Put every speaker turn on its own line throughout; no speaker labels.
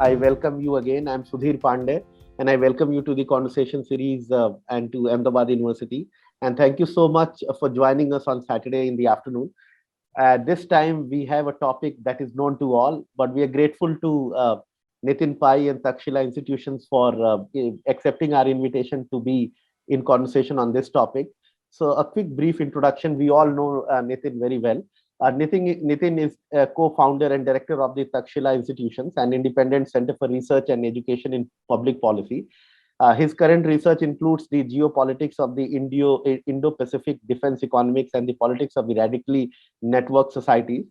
I welcome you again. I'm Sudhir Pandey, and I welcome you to the conversation series and to Ahmedabad University. And thank you so much for joining us on Saturday in the afternoon. This time, we have a topic that is known to all, but we are grateful to Nitin Pai and Takshashila Institutions for accepting our invitation to be in conversation on this topic. So, a quick brief introduction. We all know Nitin very well. Nitin is a co-founder and director of the Takshashila Institutions, an independent center for research and education in public policy. His current research includes the geopolitics of the Indo-Pacific defense economics and the politics of the radically networked societies.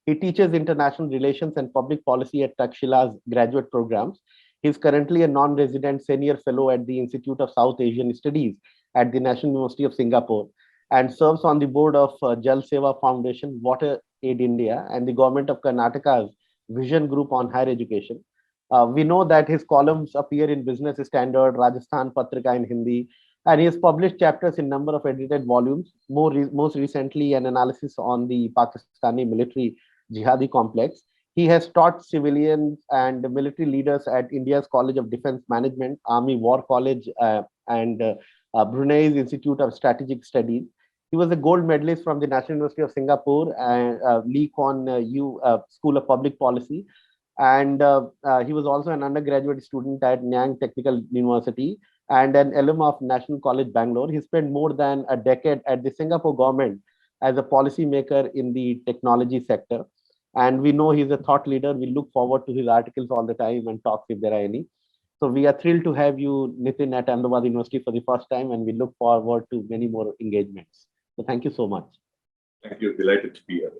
He teaches international relations and public policy at Takshila's graduate programs. He is currently a non-resident senior fellow at the Institute of South Asian Studies at the National University of Singapore and serves on the board of Jal Seva Foundation, Water Aid India, and the government of Karnataka's Vision Group on Higher Education. We know that his columns appear in Business Standard, Rajasthan Patrika in Hindi, and he has published chapters in number of edited volumes. Most recently, an analysis on the Pakistani military jihadi complex. He has taught civilians and military leaders at India's College of Defense Management, Army War College, and Brunei's Institute of Strategic Studies. He was a gold medalist from the National University of Singapore and Lee Kuan Yew School of Public Policy, and he was also an undergraduate student at Nanyang Technical University and an alum of National College Bangalore. He spent more than a decade at the Singapore government as a policymaker in the technology sector. And we know he's a thought leader. We look forward to his articles all the time and talks if there are any. So we are thrilled to have you, Nitin, at Ahmedabad University for the first time, and we look forward to many more engagements. So thank you so much.
Thank you. Delighted to be here.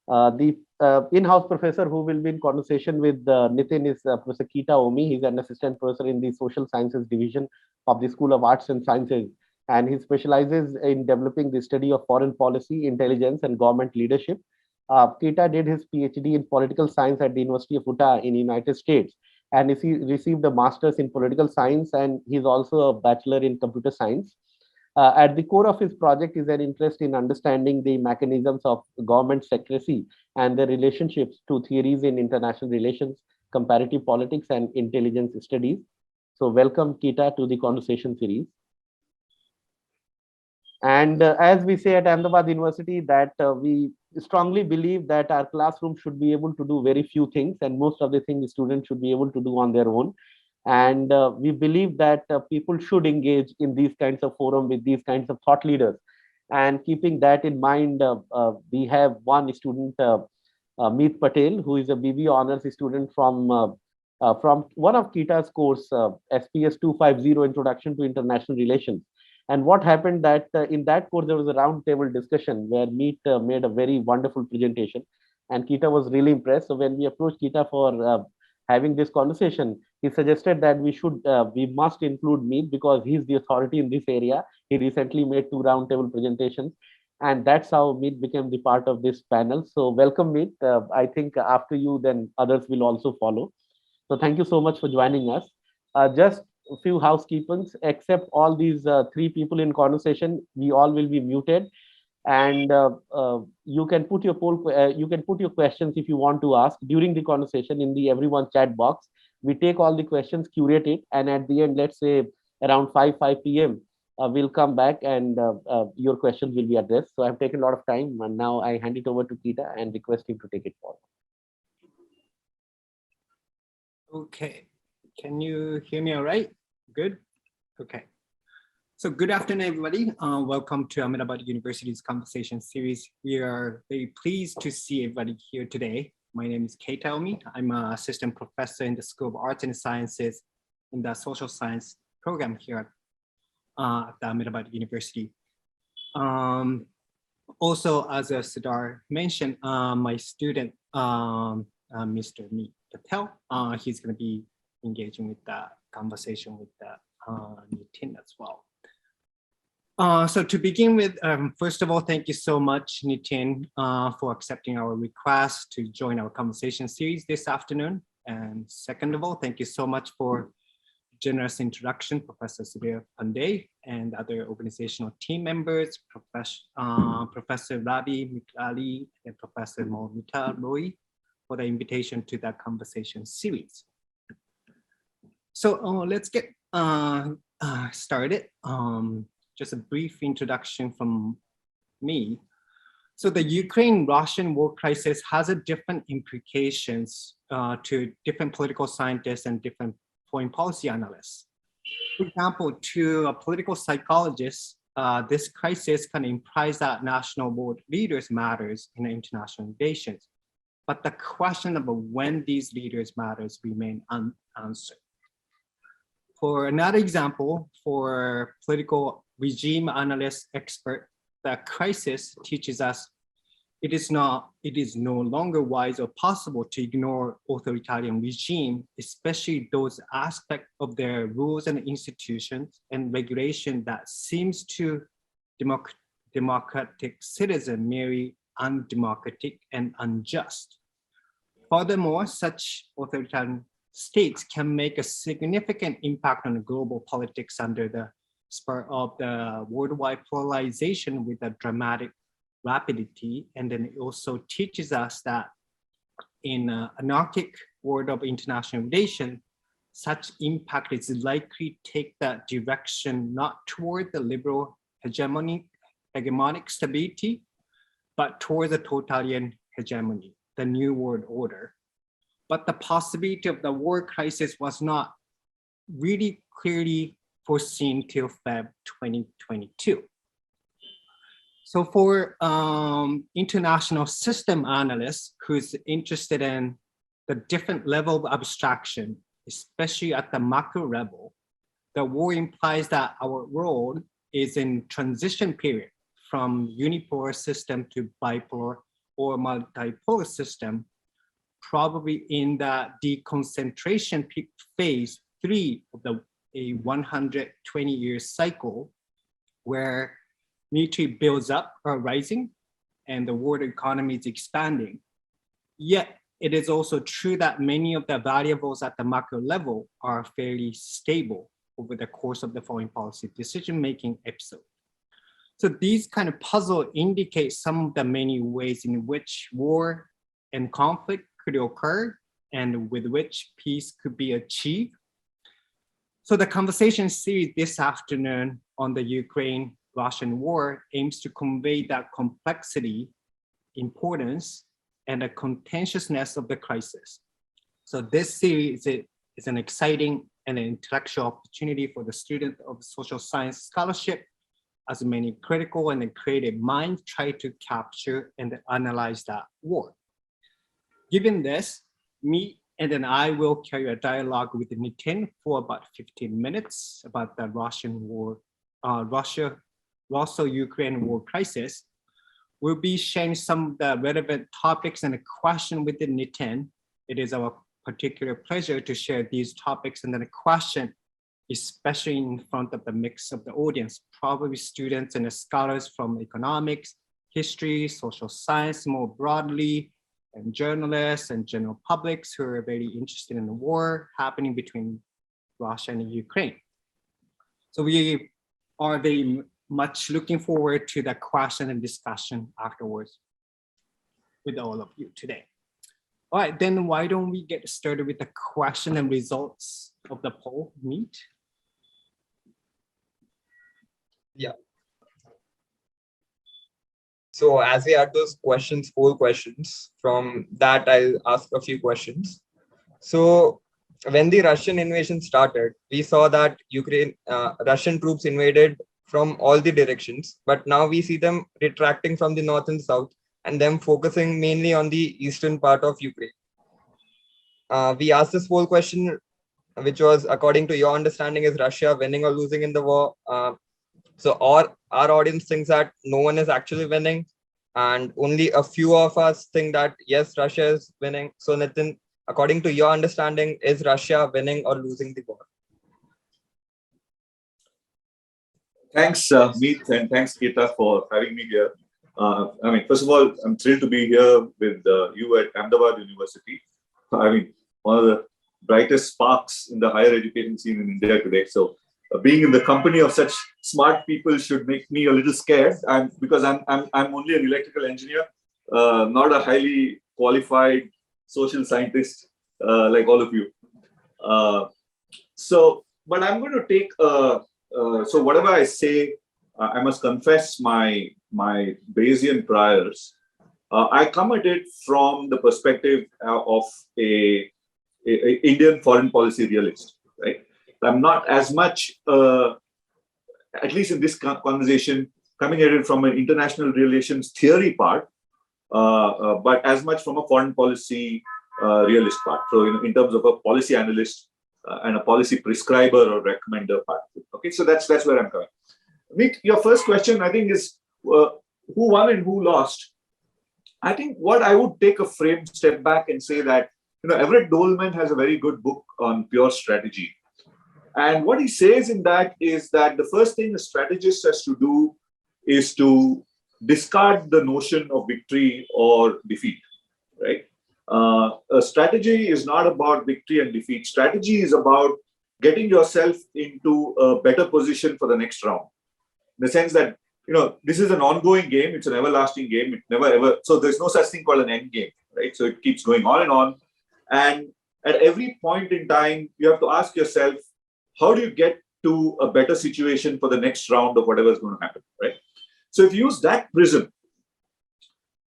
The in-house professor who will be in conversation with Nitin is Professor Kita Omi. He's an assistant professor in the Social Sciences Division of the School of Arts and Sciences, and he specializes in developing the study of foreign policy, intelligence, and government leadership. Kita did his PhD in political science at the University of Utah in the United States, and he received a master's in political science, and he's also a bachelor in computer science. At the core of his project is an interest in understanding the mechanisms of government secrecy and their relationships to theories in international relations, comparative politics, and intelligence studies. So welcome, Kita, to the conversation series. And as we say at Ahmedabad University, that we strongly believe that our classroom should be able to do very few things, and most of the things students should be able to do on their own. And we believe that people should engage in these kinds of forum with these kinds of thought leaders. And keeping that in mind, we have one student, Meet Patel, who is a BBA honors student from one of Kita's course, SPS 250 Introduction to International Relations. And what happened that in that course, there was a roundtable discussion where Meet made a very wonderful presentation. And Kita was really impressed. So when we approached Kita for having this conversation, he suggested that we must include Meet because he's the authority in this area. He recently made 2 roundtable presentations, and that's how Meet became the part of this panel. So welcome, Meet. I think after you, then others will also follow. So thank you so much for joining us. Just a few housekeepings. Except all these 3 people in conversation, we all will be muted, and you can put your questions if you want to ask during the conversation in the everyone chat box. We take all the questions, curate it, and at the end, let's say around 5 p.m. We'll come back and your questions will be addressed. So I've taken a lot of time, and now I hand it over to Kita and request him to take it forward.
Okay, can you hear me all right? Good. Okay. So good afternoon, everybody. Welcome to Ahmedabad University's conversation series. We are very pleased to see everybody here today. My name is Keita Omi. I'm an assistant professor in the School of Arts and Sciences in the social science program here at the Ahmedabad University. Also, as Siddhar mentioned, my student, Mr. Meet Patel, he's going to be engaging with the conversation with Nitin as well. So to begin with, first of all, thank you so much, Nitin, for accepting our request to join our conversation series this afternoon. And second of all, thank you so much for generous introduction, Professor Sudhir Pandey and other organizational team members, Professor Ravi Miklali and Professor Moulita Roy for the invitation to that conversation series. So let's get started. Just a brief introduction from me. So the Ukraine-Russian war crisis has a different implications to different political scientists and different foreign policy analysts. For example, to a political psychologist, this crisis can imply that national world leaders matters in international relations. But the question of when these leaders matters remain unanswered. For another example, for political regime analyst expert, the crisis teaches us it is no longer wise or possible to ignore authoritarian regime, especially those aspects of their rules and institutions and regulation that seems to democratic citizen merely undemocratic and unjust. Furthermore, such authoritarian states can make a significant impact on global politics under the spur of the worldwide polarization with a dramatic rapidity. And then it also teaches us that in an anarchic world of international relations, such impact is likely to take that direction not toward the liberal hegemonic stability, but toward the totalitarian hegemony, the new world order. But the possibility of the war crisis was not really clearly foreseen till Feb 2022. So for international system analysts who's interested in the different level of abstraction, especially at the macro level, the war implies that our world is in transition period from unipolar system to bipolar or multipolar system, probably in the deconcentration phase 3 of a 120-year cycle where military builds up or rising and the world economy is expanding. Yet it is also true that many of the variables at the macro level are fairly stable over the course of the foreign policy decision-making episode. So these kind of puzzle indicate some of the many ways in which war and conflict could occur and with which peace could be achieved. So the conversation series this afternoon on the Ukraine-Russian war aims to convey that complexity, importance, and the contentiousness of the crisis. So this series is an exciting and an intellectual opportunity for the student of social science scholarship, as many critical and creative minds try to capture and analyze that war. Given this, me and then I will carry a dialogue with Nitin for about 15 minutes about the Russian war, Russia-Ukraine war crisis. We'll be sharing some of the relevant topics and a question with Nitin. It is our particular pleasure to share these topics and then a question, especially in front of the mix of the audience, probably students and scholars from economics, history, social science more broadly, and journalists and general publics who are very interested in the war happening between Russia and Ukraine. So we are very much looking forward to the question and discussion afterwards with all of you today. All right, then why don't we get started with the question and results of the poll meet?
Yeah. So as we had those questions, 4 questions, from that I'll ask a few questions. So when the Russian invasion started, we saw that Russian troops invaded from all the directions, but now we see them retracting from the north and south and them focusing mainly on the eastern part of Ukraine. We asked this whole question, which was, according to your understanding, is Russia winning or losing in the war? So our audience thinks that no one is actually winning, and only a few of us think that yes, Russia is winning. So Nitin, according to your understanding, is Russia winning or losing the war?
Thanks, Meet, and thanks, Keita, for having me here. First of all, I'm thrilled to be here with you at Ahmedabad University. One of the brightest sparks in the higher education scene in India today. So being in the company of such smart people should make me a little scared, and because I'm only an electrical engineer, not a highly qualified social scientist like all of you. but I'm going to take, so whatever I say, I must confess my Bayesian priors. I come at it from the perspective of a Indian foreign policy realist, right? I'm not as much, at least in this conversation, coming at it from an international relations theory part, but as much from a foreign policy realist part. So, in terms of a policy analyst and a policy prescriber or recommender part. Okay, so that's where I'm coming. Nick, your first question, I think, is who won and who lost. I think what I would take a step back and say that, Everett Dolman has a very good book on pure strategy. And what he says in that is that the first thing a strategist has to do is to discard the notion of victory or defeat, right? A strategy is not about victory and defeat. Strategy is about getting yourself into a better position for the next round. In the sense that, this is an ongoing game. It's an everlasting game. It never ever, so there's no such thing called an end game, right? So it keeps going on and on. And at every point in time, you have to ask yourself, how do you get to a better situation for the next round of whatever is going to happen, right? So if you use that prism,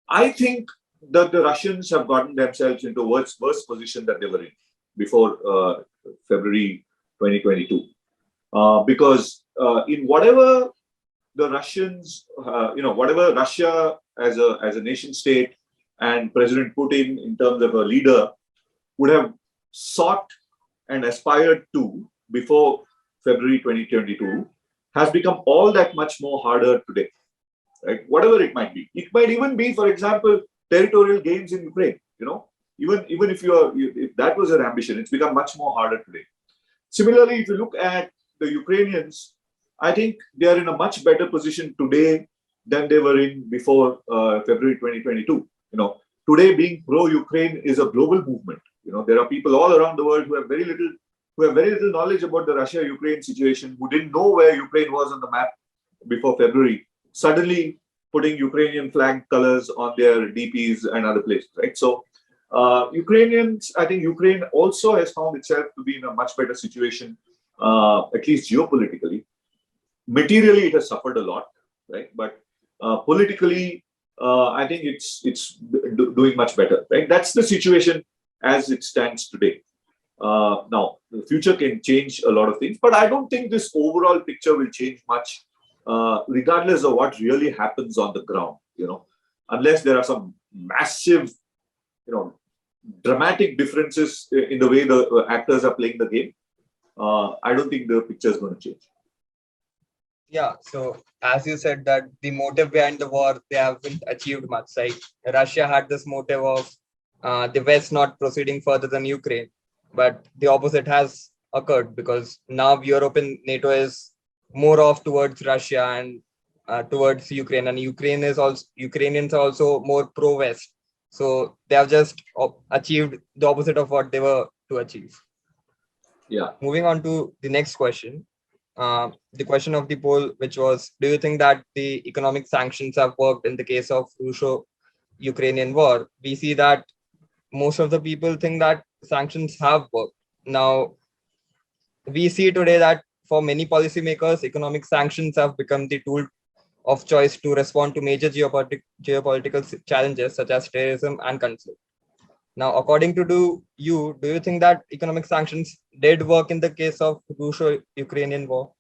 I think that the Russians have gotten themselves into a worse position that they were in before February 2022. Because in whatever the Russians, whatever Russia as a nation state and President Putin in terms of a leader would have sought and aspired to before February 2022 has become all that much more harder today, right? Whatever it might be. It might even be, for example, territorial gains in Ukraine, even if that was their ambition, it's become much more harder today. Similarly, if you look at the Ukrainians, I think they are in a much better position today than they were in before February 2022. Today being pro-Ukraine is a global movement. There are people all around the world who have very little knowledge about the Russia-Ukraine situation, who didn't know where Ukraine was on the map before February, suddenly putting Ukrainian flag colors on their DPs and other places, right? So Ukrainians, I think Ukraine also has found itself to be in a much better situation, at least geopolitically. Materially, it has suffered a lot, right? But politically, I think it's doing much better, right? That's the situation as it stands today. Now, the future can change a lot of things, but I don't think this overall picture will change much, regardless of what really happens on the ground, unless there are some massive, dramatic differences in the way the actors are playing the game. I don't think the picture is going to change.
Yeah, so as you said that the motive behind the war, they haven't achieved much. Like Russia had this motive of the West not proceeding further than Ukraine, but the opposite has occurred because now Europe and NATO is more off towards Russia and towards Ukraine, and Ukrainians are also more pro-West. So they have just achieved the opposite of what they were to achieve.
Yeah.
Moving on to the next question. The question of the poll, which was, do you think that the economic sanctions have worked in the case of Russia-Ukrainian war? We see that most of the people think that sanctions have worked. Now, we see today that for many policymakers, economic sanctions have become the tool of choice to respond to major geopolitical challenges such as terrorism and conflict. Now, according to do you think that economic sanctions did work in the case of Russia-Ukrainian war?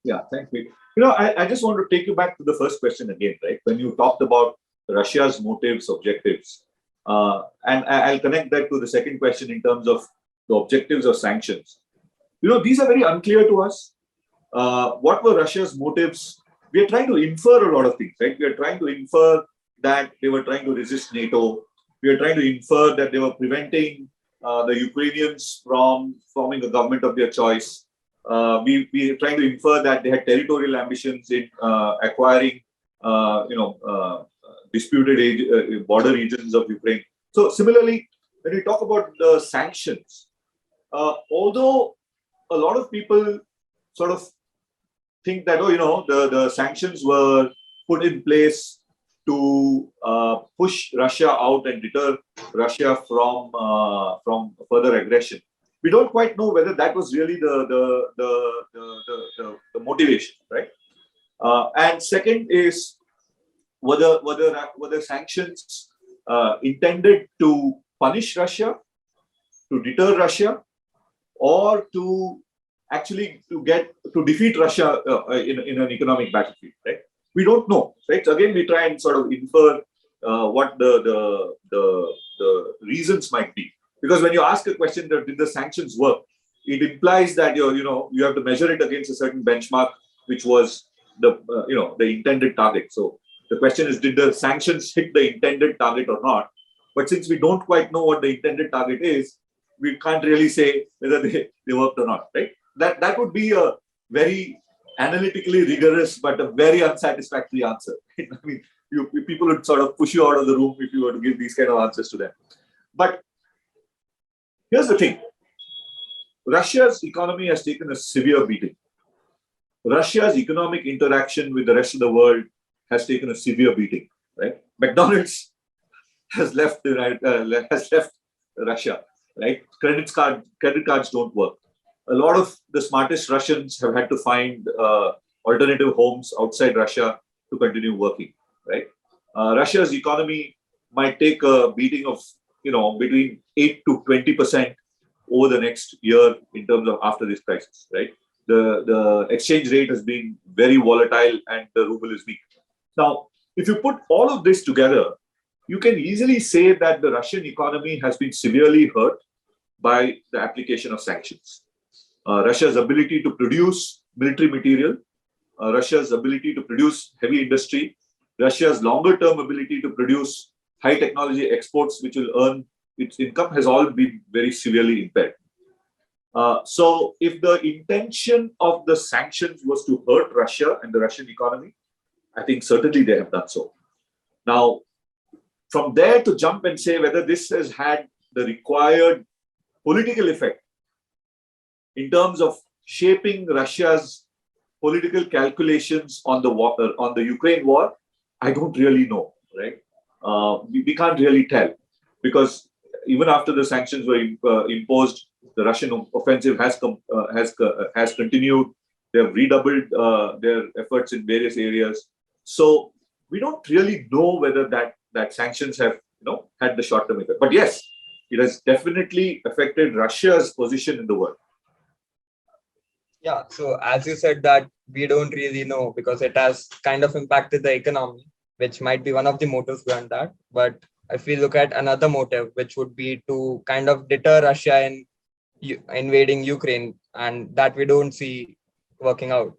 Yeah, thanks, Pete. I just want to take you back to the first question again, right? When you talked about Russia's motives, objectives, and I'll connect that to the second question in terms of the objectives of sanctions. These are very unclear to us. What were Russia's motives? We are trying to infer a lot of things, right? We are trying to infer that they were trying to resist NATO. We are trying to infer that they were preventing the Ukrainians from forming a government of their choice. We are trying to infer that they had territorial ambitions in acquiring, disputed border regions of Ukraine. So similarly, when we talk about the sanctions, although a lot of people sort of think that, the sanctions were put in place to push Russia out and deter Russia from further aggression. we don't quite know whether that was really the motivation, right? And second is whether sanctions intended to punish Russia, to deter Russia, or to actually to defeat Russia in an economic battlefield, right? We don't know, right? So again, we try and sort of infer what the reasons might be, because when you ask a question that did the sanctions work, it implies that you have to measure it against a certain benchmark, which was the intended target. So the question is, did the sanctions hit the intended target or not? But since we don't quite know what the intended target is, we can't really say whether they worked or not, right? That would be a very analytically rigorous but a very unsatisfactory answer. I mean, people would sort of push you out of the room if you were to give these kind of answers to them. But here's the thing. Russia's economy has taken a severe beating. Russia's economic interaction with the rest of the world has taken a severe beating, right? McDonald's has left Russia, right? Credit cards don't work. A lot of the smartest Russians have had to find alternative homes outside Russia to continue working, right? Russia's economy might take a beating of between 8 to 20% over the next year in terms of after this crisis, right? The exchange rate has been very volatile and the ruble is weak. Now, if you put all of this together, you can easily say that the Russian economy has been severely hurt by the application of sanctions. Russia's ability to produce military material, Russia's ability to produce heavy industry, Russia's longer-term ability to produce high technology exports, which will earn its income, has all been very severely impaired. So if the intention of the sanctions was to hurt Russia and the Russian economy, I think certainly they have done so. Now, from there to jump and say whether this has had the required political effect in terms of shaping Russia's political calculations on the war, on the Ukraine war, I don't really know, right? We can't really tell, because even after the sanctions were imposed, the Russian offensive has continued. They have redoubled their efforts in various areas. So we don't really know whether that sanctions have had the short-term effect. But yes, it has definitely affected Russia's position in the world.
Yeah, so as you said that we don't really know because it has kind of impacted the economy, which might be one of the motives behind that. But if we look at another motive, which would be to kind of deter Russia in invading Ukraine, and that we don't see working out.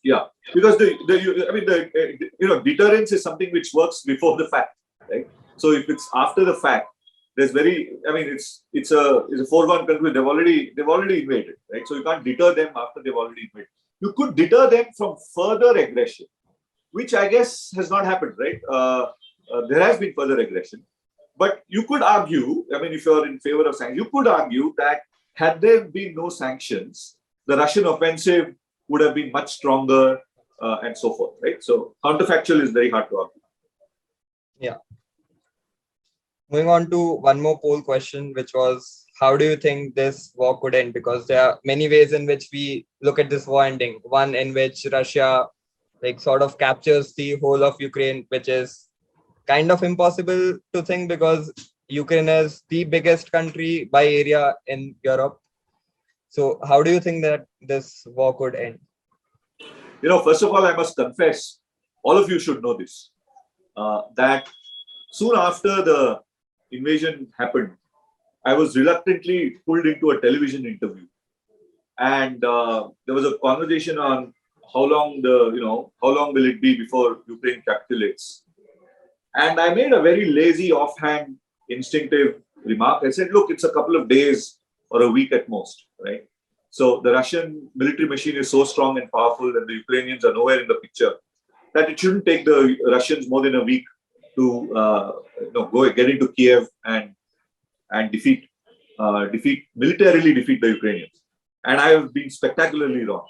Yeah, because deterrence is something which works before the fact, right? So if it's after the fact, it's a foregone conclusion. They've already invaded, right? So you can't deter them after they've already invaded. You could deter them from further aggression, which I guess has not happened, right? There has been further aggression, but you could argue, if you're in favor of sanctions, you could argue that had there been no sanctions, the Russian offensive would have been much stronger and so forth, right? So counterfactual is very hard to argue.
Yeah. Moving on to one more poll question, which was, how do you think this war could end? Because there are many ways in which we look at this war ending. One in which Russia sort of captures the whole of Ukraine, which is kind of impossible to think because Ukraine is the biggest country by area in Europe. So how do you think that this war could end?
First of all, I must confess, all of you should know this, that soon after the invasion happened, I was reluctantly pulled into a television interview. And there was a conversation on how long will it be before Ukraine capitulates. And I made a very lazy, offhand, instinctive remark. I said, look, it's a couple of days or a week at most, right? So the Russian military machine is so strong and powerful, and the Ukrainians are nowhere in the picture, that it shouldn't take the Russians more than a week to get into Kiev and militarily defeat the Ukrainians. And I have been spectacularly wrong,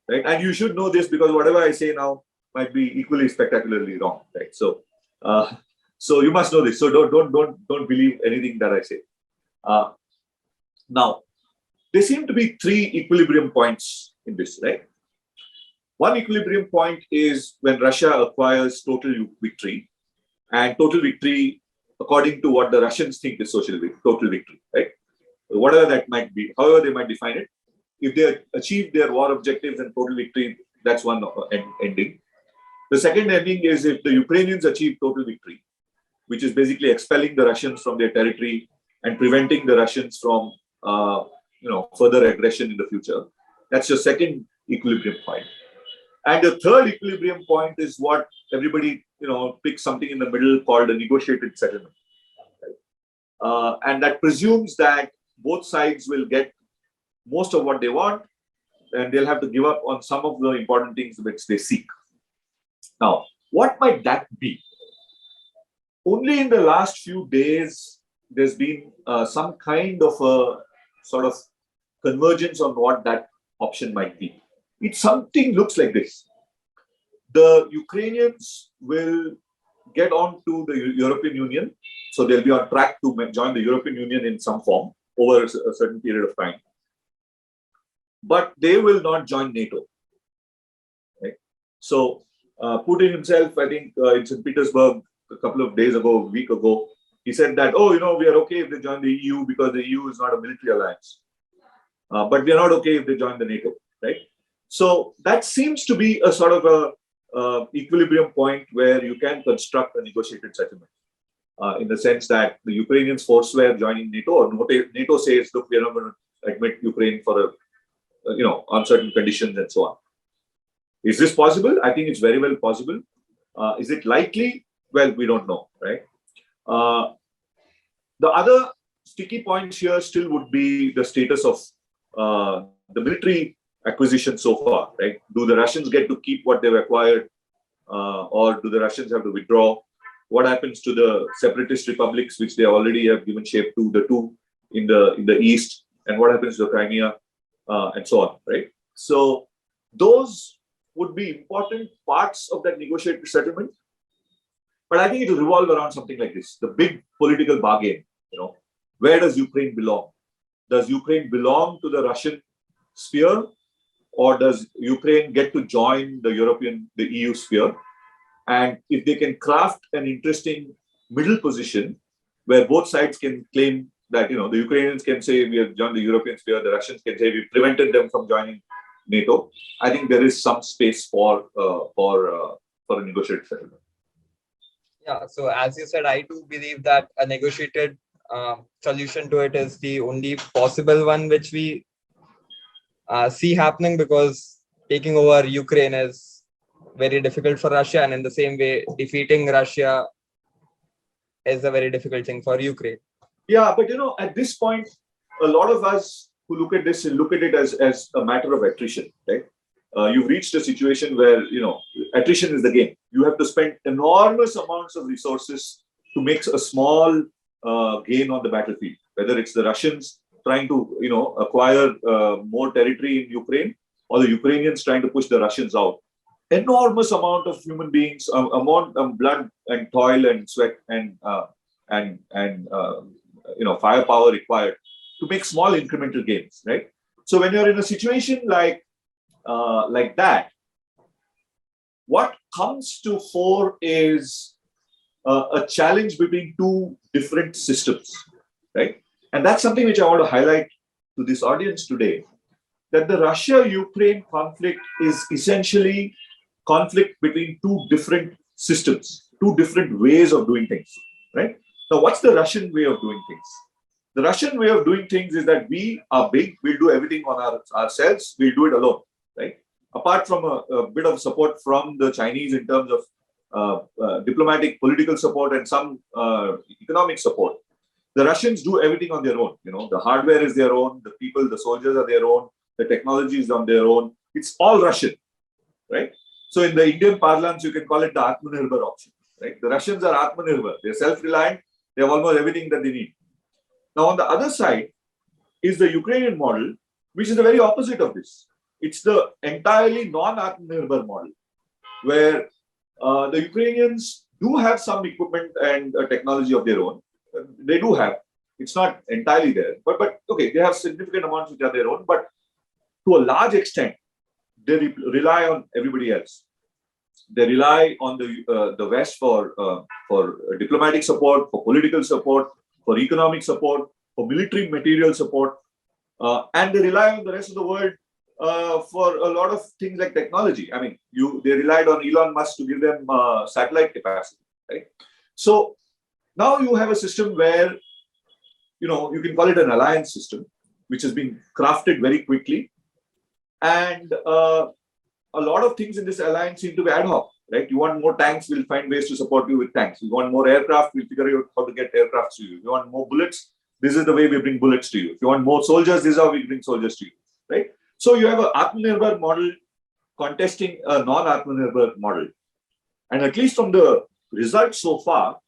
right? And you should know this because whatever I say now might be equally spectacularly wrong, right? So, so you must know this. So don't believe anything that I say. Now, there seem to be three equilibrium points in this, right? One equilibrium point is when Russia acquires total victory, and total victory, according to what the Russians think is total victory, right? Whatever that might be, however they might define it. If they achieve their war objectives and total victory, that's one ending. The second ending is if the Ukrainians achieve total victory, which is basically expelling the Russians from their territory and preventing the Russians from further aggression in the future. That's your second equilibrium point. And the third equilibrium point is what everybody picks something in the middle called a negotiated settlement. Right? And that presumes that both sides will get most of what they want, and they'll have to give up on some of the important things which they seek. Now, what might that be? Only in the last few days, there's been some kind of a sort of convergence on what that option might be. Something looks like this. The Ukrainians will get on to the European Union, so they'll be on track to join the European Union in some form over a certain period of time. But they will not join NATO. Right? So Putin himself, I think in St. Petersburg a couple of days ago, a week ago, he said that, we are okay if they join the EU because the EU is not a military alliance. But we are not okay if they join the NATO, right? So that seems to be a sort of a equilibrium point where you can construct a negotiated settlement. In the sense that the Ukrainians forswear joining NATO, or NATO says, look, we are not going to admit Ukraine for on certain conditions and so on. Is this possible? I think it's very well possible. Is it likely? Well, we don't know, right? The other sticky points here still would be the status of the military acquisition so far, right? Do the Russians get to keep what they've acquired, or do the Russians have to withdraw? What happens to the separatist republics, which they already have given shape to, the two in the east, and what happens to Crimea, and so on, right? So those would be important parts of that negotiated settlement. But I think it will revolve around something like this: the big political bargain. Where does Ukraine belong? Does Ukraine belong to the Russian sphere, or does Ukraine get to join the EU sphere? And if they can craft an interesting middle position where both sides can claim that, the Ukrainians can say we have joined the European sphere, the Russians can say we prevented them from joining NATO, I think there is some space for a negotiated settlement.
Yeah, so as you said, I do believe that a negotiated solution to it is the only possible one which we see happening, because taking over Ukraine is very difficult for Russia, and in the same way, defeating Russia is a very difficult thing for Ukraine.
Yeah, but at this point, a lot of us who look at this look at it as a matter of attrition, right? You've reached a situation where attrition is the game. You have to spend enormous amounts of resources to make a small gain on the battlefield. Whether it's the Russians trying to acquire more territory in Ukraine, or the Ukrainians trying to push the Russians out. Enormous amount of human beings, amount of blood and toil and sweat and firepower required to make small incremental gains, right? So when you're in a situation like that, what comes to fore is a challenge between two different systems, right? And that's something which I want to highlight to this audience today, that the Russia-Ukraine conflict is essentially conflict between two different systems, two different ways of doing things, right? Now, what's the Russian way of doing things? The Russian way of doing things is that we are big, we'll do everything on ourselves, we'll do it alone, right? Apart from a bit of support from the Chinese in terms of diplomatic, political support and some economic support, the Russians do everything on their own. The hardware is their own, the people, the soldiers are their own, the technology is on their own. It's all Russian, right? So in the Indian parlance, you can call it the Atmanirbhar option, right? The Russians are Atmanirbhar. They're self-reliant. They have almost everything that they need. Now, on the other side is the Ukrainian model, which is the very opposite of this. It's the entirely non-Atmanirbhar model, where the Ukrainians do have some equipment and technology of their own. They do have. It's not entirely there, but okay, they have significant amounts which are their own, but to a large extent, they rely on everybody else. They rely on the West for diplomatic support, for political support, for economic support, for military material support, and they rely on the rest of the world for a lot of things like technology. I mean, they relied on Elon Musk to give them satellite capacity, right? So now you have a system where, you can call it an alliance system, which has been crafted very quickly. And a lot of things in this alliance seem to be ad hoc, right? You want more tanks, we'll find ways to support you with tanks. You want more aircraft, we'll figure out how to get aircraft to you. You want more bullets, this is the way we bring bullets to you. If you want more soldiers, this is how we bring soldiers to you, right? So you have an Atmanirbhar model contesting a non-Atmanirbhar model. And at least from the results so far,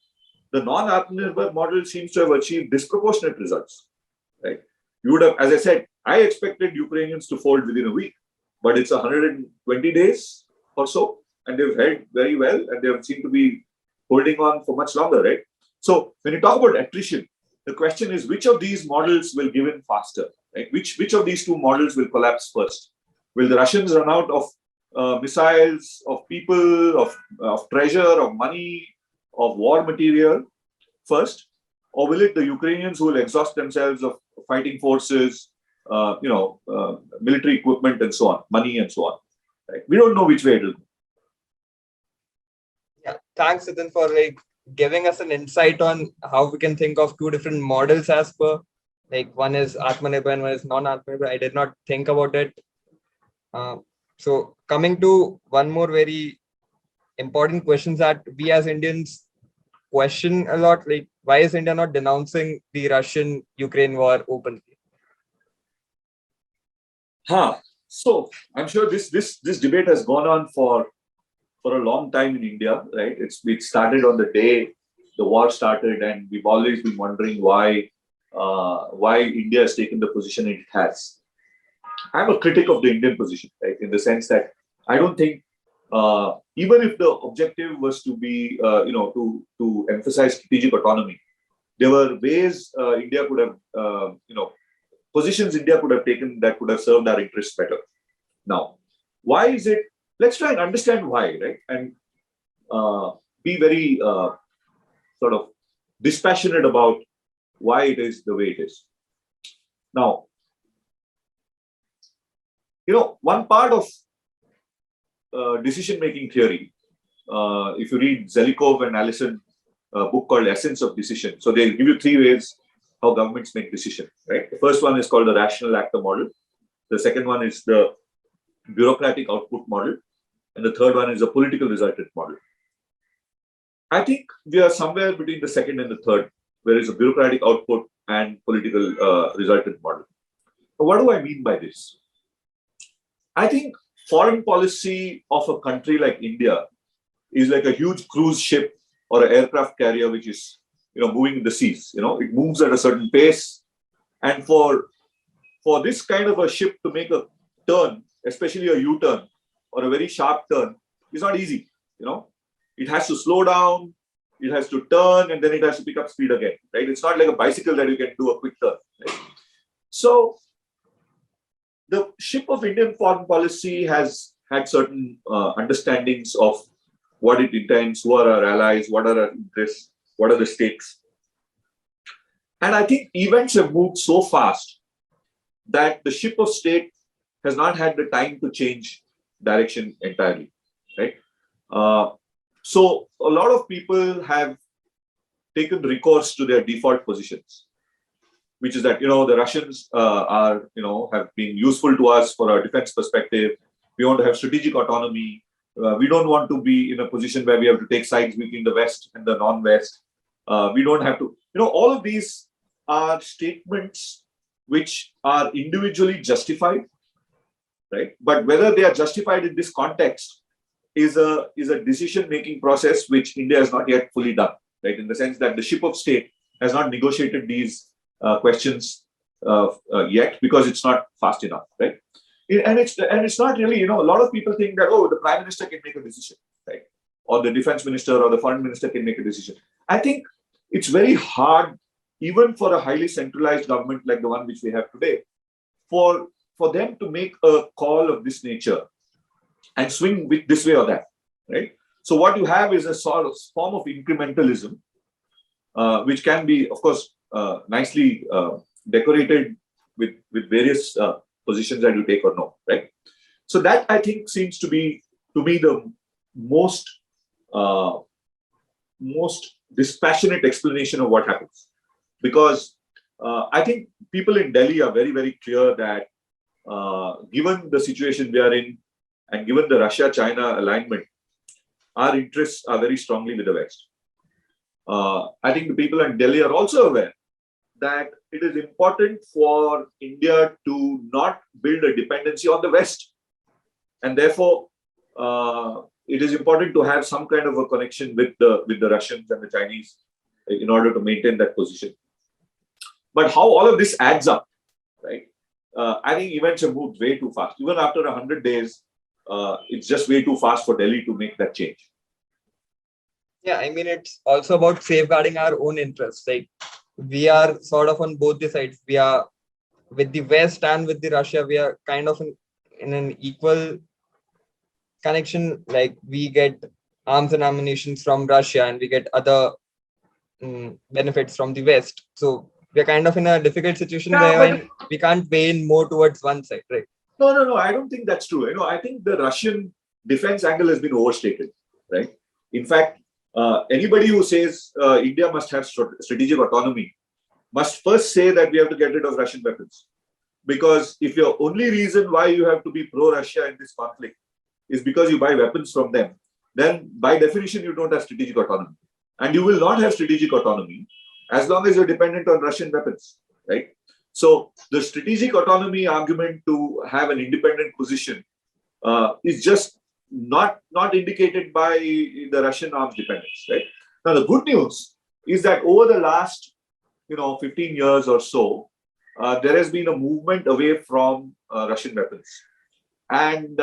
the non-Atmanirbhar model seems to have achieved disproportionate results, right? You would have, as I said, I expected Ukrainians to fold within a week, but it's 120 days or so, and they've held very well, and they seem to be holding on for much longer, right? So when you talk about attrition, the question is which of these models will give in faster, right? Which of these two models will collapse first? Will the Russians run out of missiles, of people, of treasure, of money, of war material first? Or will it the Ukrainians who will exhaust themselves of fighting forces, military equipment and so on, money and so on, right? We don't know which way it will go.
Yeah, thanks, Nitin, for giving us an insight on how we can think of two different models as per, one is Atmanirbhar and one is non-Atmanirbhar. I did not think about it. So coming to one more very important questions that we as Indians question a lot, why is India not denouncing the Russian-Ukraine war openly?
So I'm sure this debate has gone on for a long time in India, right? It started on the day the war started, and we've always been wondering why India has taken the position it has. I'm a critic of the Indian position, right? In the sense that I don't think, even if the objective was to be, to emphasize strategic autonomy, there were ways India could have, positions India could have taken that could have served our interests better. Now, why is it? Let's try and understand why, right? And be very sort of dispassionate about why it is the way it is. Now, one part of decision-making theory, if you read Zelikov and Allison, a book called Essence of Decision. So they give you three ways how governments make decisions, right? The first one is called the rational actor model. The second one is the bureaucratic output model. And the third one is a political resultant model. I think we are somewhere between the second and the third, where is a bureaucratic output and political resultant model. But what do I mean by this? I think foreign policy of a country like India is like a huge cruise ship or an aircraft carrier which is moving in the seas. It moves at a certain pace, and for this kind of a ship to make a turn, especially a U-turn or a very sharp turn, is not easy. It has to slow down, it has to turn, and then it has to pick up speed again, right? It's not like a bicycle that you can do a quick turn, right? So the ship of Indian foreign policy has had certain understandings of what it intends, who are our allies, what are our interests, what are the stakes. And I think events have moved so fast that the ship of state has not had the time to change direction entirely, right? So a lot of people have taken recourse to their default positions, which is that, the Russians have been useful to us for our defense perspective. We want to have strategic autonomy. We don't want to be in a position where we have to take sides between the West and the non-West. We don't have to, all of these are statements which are individually justified, right? But whether they are justified in this context is a decision-making process which India has not yet fully done, right? In the sense that the ship of state has not negotiated these questions yet because it's not fast enough, right? And it's not really, a lot of people think that, the prime minister can make a decision, right? Or the defense minister or the foreign minister can make a decision. I think it's very hard even for a highly centralized government like the one which we have today, for them to make a call of this nature and swing with this way or that, right? So what you have is a sort of form of incrementalism, which can be, of course, nicely decorated with various positions that you take or no, right? So that, I think, seems to be, to me, the most dispassionate explanation of what happens. Because I think people in Delhi are very, very clear that given the situation we are in, and given the Russia-China alignment, our interests are very strongly with the West. I think the people in Delhi are also aware that it is important for India to not build a dependency on the West. And therefore, it is important to have some kind of a connection with the Russians and the Chinese in order to maintain that position. But how all of this adds up, right? I think events have moved way too fast. Even after 100 days, it's just way too fast for Delhi to make that change.
Yeah, I mean, it's also about safeguarding our own interests. Like, we are sort of on both the sides. We are with the West and with the Russia. We are kind of in an equal connection. Like, we get arms and ammunition from Russia, and we get other benefits from the West. So we're kind of in a difficult situation where we can't weigh in more towards one side, right?
No. I don't think that's true. I think the Russian defense angle has been overstated, right? In fact, anybody who says India must have strategic autonomy must first say that we have to get rid of Russian weapons. Because if your only reason why you have to be pro-Russia in this conflict is because you buy weapons from them, then by definition, you don't have strategic autonomy. And you will not have strategic autonomy as long as you're dependent on Russian weapons, right? So the strategic autonomy argument to have an independent position is just not indicated by the Russian arms dependence, right? Now, the good news is that over the last 15 years or so, there has been a movement away from Russian weapons. And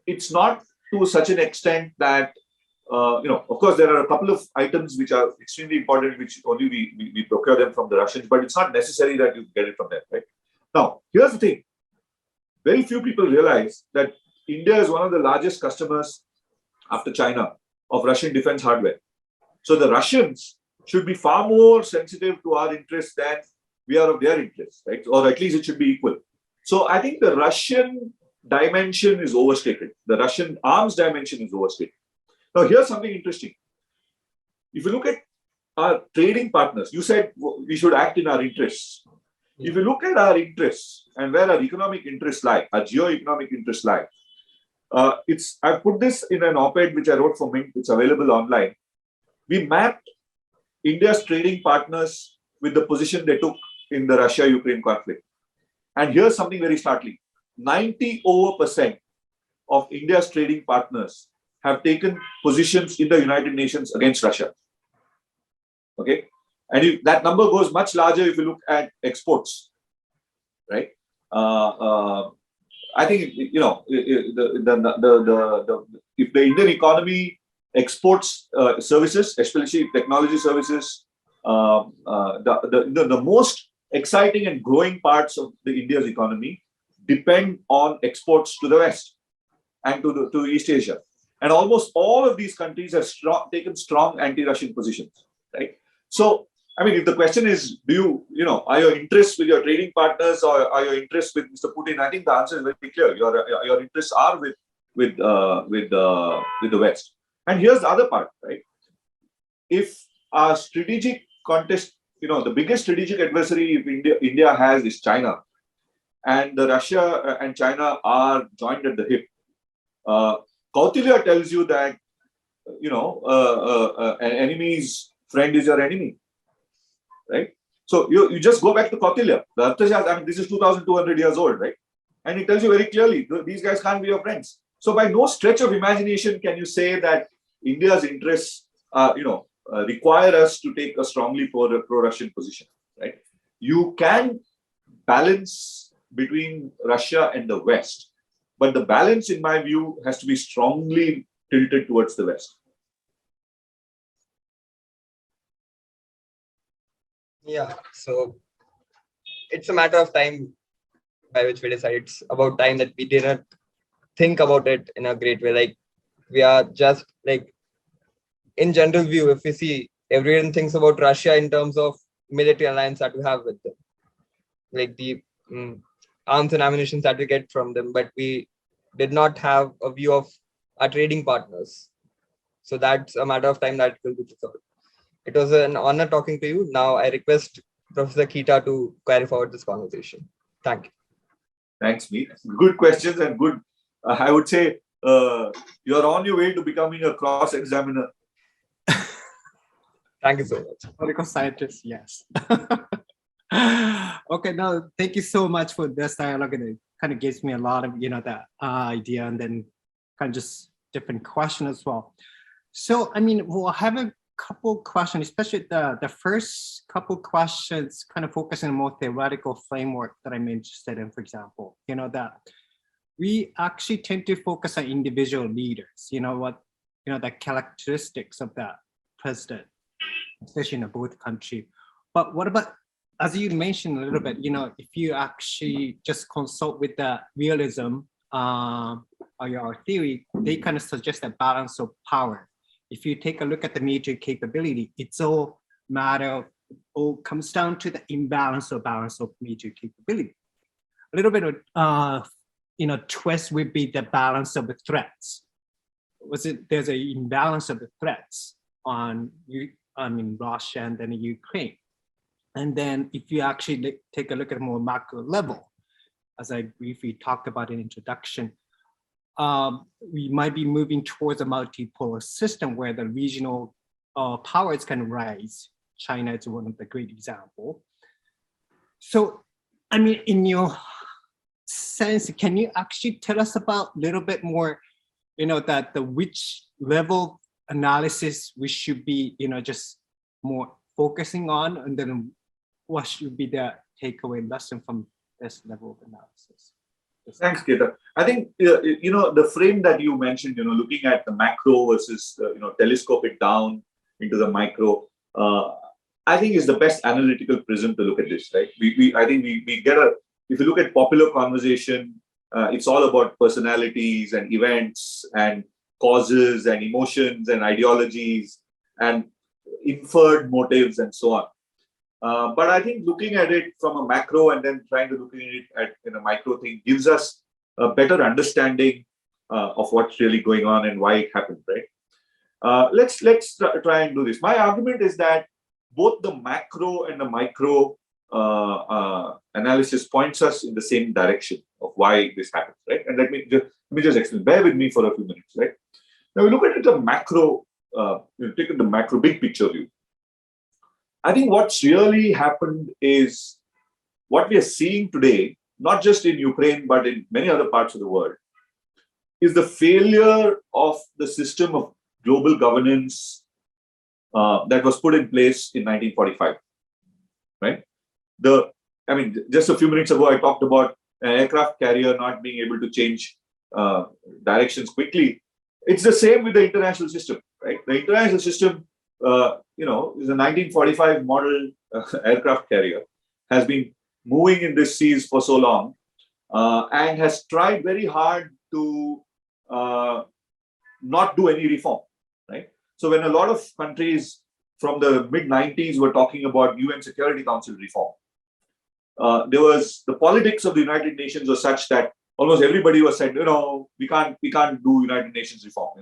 it's not to such an extent that, of course, there are a couple of items which are extremely important, which only we procure them from the Russians, but it's not necessary that you get it from them, right? Now, here's the thing. Very few people realize that India is one of the largest customers after China of Russian defense hardware. So the Russians should be far more sensitive to our interests than we are of their interests, right? Or at least it should be equal. So I think the Russian dimension is overstated. The Russian arms dimension is overstated. Now, here's something interesting. If you look at our trading partners, you said we should act in our interests. If you look at our interests and where our economic interests lie, our geo-economic interests lie, I put this in an op-ed which I wrote for Mint. It's available online. We mapped India's trading partners with the position they took in the Russia-Ukraine conflict. And here's something very startling. 90% of India's trading partners have taken positions in the United Nations against Russia. Okay? And that number goes much larger if you look at exports, right? I think, if the Indian economy exports services, especially technology services, the most exciting and growing parts of the India's economy depend on exports to the West and to East Asia. And almost all of these countries have taken strong anti-Russian positions, right? So, I mean, if the question is, are your interests with your trading partners or are your interests with Mr. Putin? I think the answer is very clear. Your interests are with the West. And here's the other part, right? If our strategic contest, the biggest strategic adversary India has is China, and the Russia and China are joined at the hip. Kautilya tells you that, an enemy's friend is your enemy, right? So you just go back to Kautilya. The Arthashastra, I mean, this is 2,200 years old, right? And it tells you very clearly, these guys can't be your friends. So by no stretch of imagination can you say that India's interests, require us to take a strongly pro-Russian position, right? You can balance between Russia and the West, but the balance, in my view, has to be strongly tilted towards the West.
Yeah, so it's a matter of time by which we decide. It's about time that we didn't think about it in a great way. Like we are just like in general view, if we see everyone thinks about Russia in terms of military alliance that we have with them, like the arms and ammunition that we get from them, but we did not have a view of our trading partners. So that's a matter of time that will be resolved. It was an honor talking to you. Now I request Professor Kita to carry forward this conversation. Thank you.
Thanks, Meet. Good questions and good. I would say you're on your way to becoming a cross-examiner.
Thank you so much.
Political scientist, yes. Okay, no, thank you so much for this dialogue. And it kind of gives me a lot of, that idea, and then kind of just different question as well. So, I mean, we'll have a couple questions, especially the first couple questions kind of focusing on more theoretical framework that I'm interested in, for example, that we actually tend to focus on individual leaders, the characteristics of that president, especially in both country. But what about, as you mentioned a little bit, if you actually just consult with the realism or your theory, they kind of suggest a balance of power. If you take a look at the military capability, it's all comes down to the imbalance or balance of military capability. A little bit of, twist would be the balance of the threats. There's an imbalance of the threats on Russia and then Ukraine. And then if you actually take a look at a more macro level, as I briefly talked about in introduction, we might be moving towards a multipolar system where the regional powers can rise. China is one of the great examples. So, I mean, in your sense, can you actually tell us about a little bit more, that which level analysis we should be, just more focusing on, and then what should be the takeaway lesson from this level of analysis?
Thanks, Keita. I think, the frame that you mentioned, looking at the macro versus, telescope it down into the micro, I think is the best analytical prism to look at this, right? I think we get if you look at popular conversation, it's all about personalities and events and causes and emotions and ideologies and inferred motives and so on. But I think looking at it from a macro and then trying to look at it in a micro thing gives us a better understanding of what's really going on and why it happened, right? Let's try and do this. My argument is that both the macro and the micro analysis points us in the same direction of why this happens, right? And let me just explain. Bear with me for a few minutes, right? Now we look at the macro, take the macro big picture view. I think what's really happened is what we are seeing today, not just in Ukraine, but in many other parts of the world, is the failure of the system of global governance that was put in place in 1945, right? Just a few minutes ago, I talked about an aircraft carrier not being able to change directions quickly. It's the same with the international system, right? The international system, is a 1945 model aircraft carrier, has been moving in this seas for so long and has tried very hard to not do any reform, right? So when a lot of countries from the mid-90s were talking about UN Security Council reform, there was the politics of the United Nations was such that almost everybody was said, we can't do United Nations reform.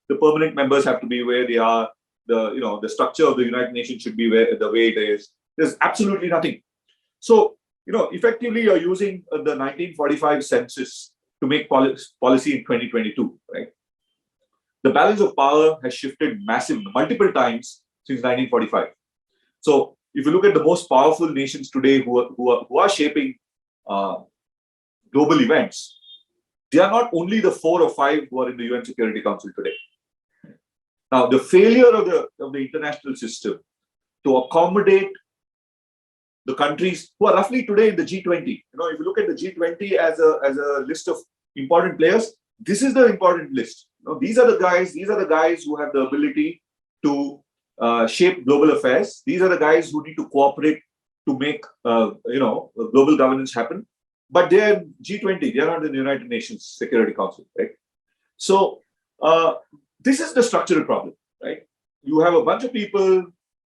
The permanent members have to be where they are. The structure of the United Nations should be the way it is. There's absolutely nothing. So, effectively you're using the 1945 census to make policy in 2022, right? The balance of power has shifted multiple times since 1945. So if you look at the most powerful nations today who are shaping global events, they are not only the 4 or 5 who are in the UN Security Council today. Now, the failure of the international system to accommodate the countries who are roughly today in the G20. If you look at the G20 as a list of important players, this is the important list. These are the guys who have the ability to shape global affairs. These are the guys who need to cooperate to make global governance happen. But they're G20, they're not in the United Nations Security Council, right? So this is the structural problem, right? You have a bunch of people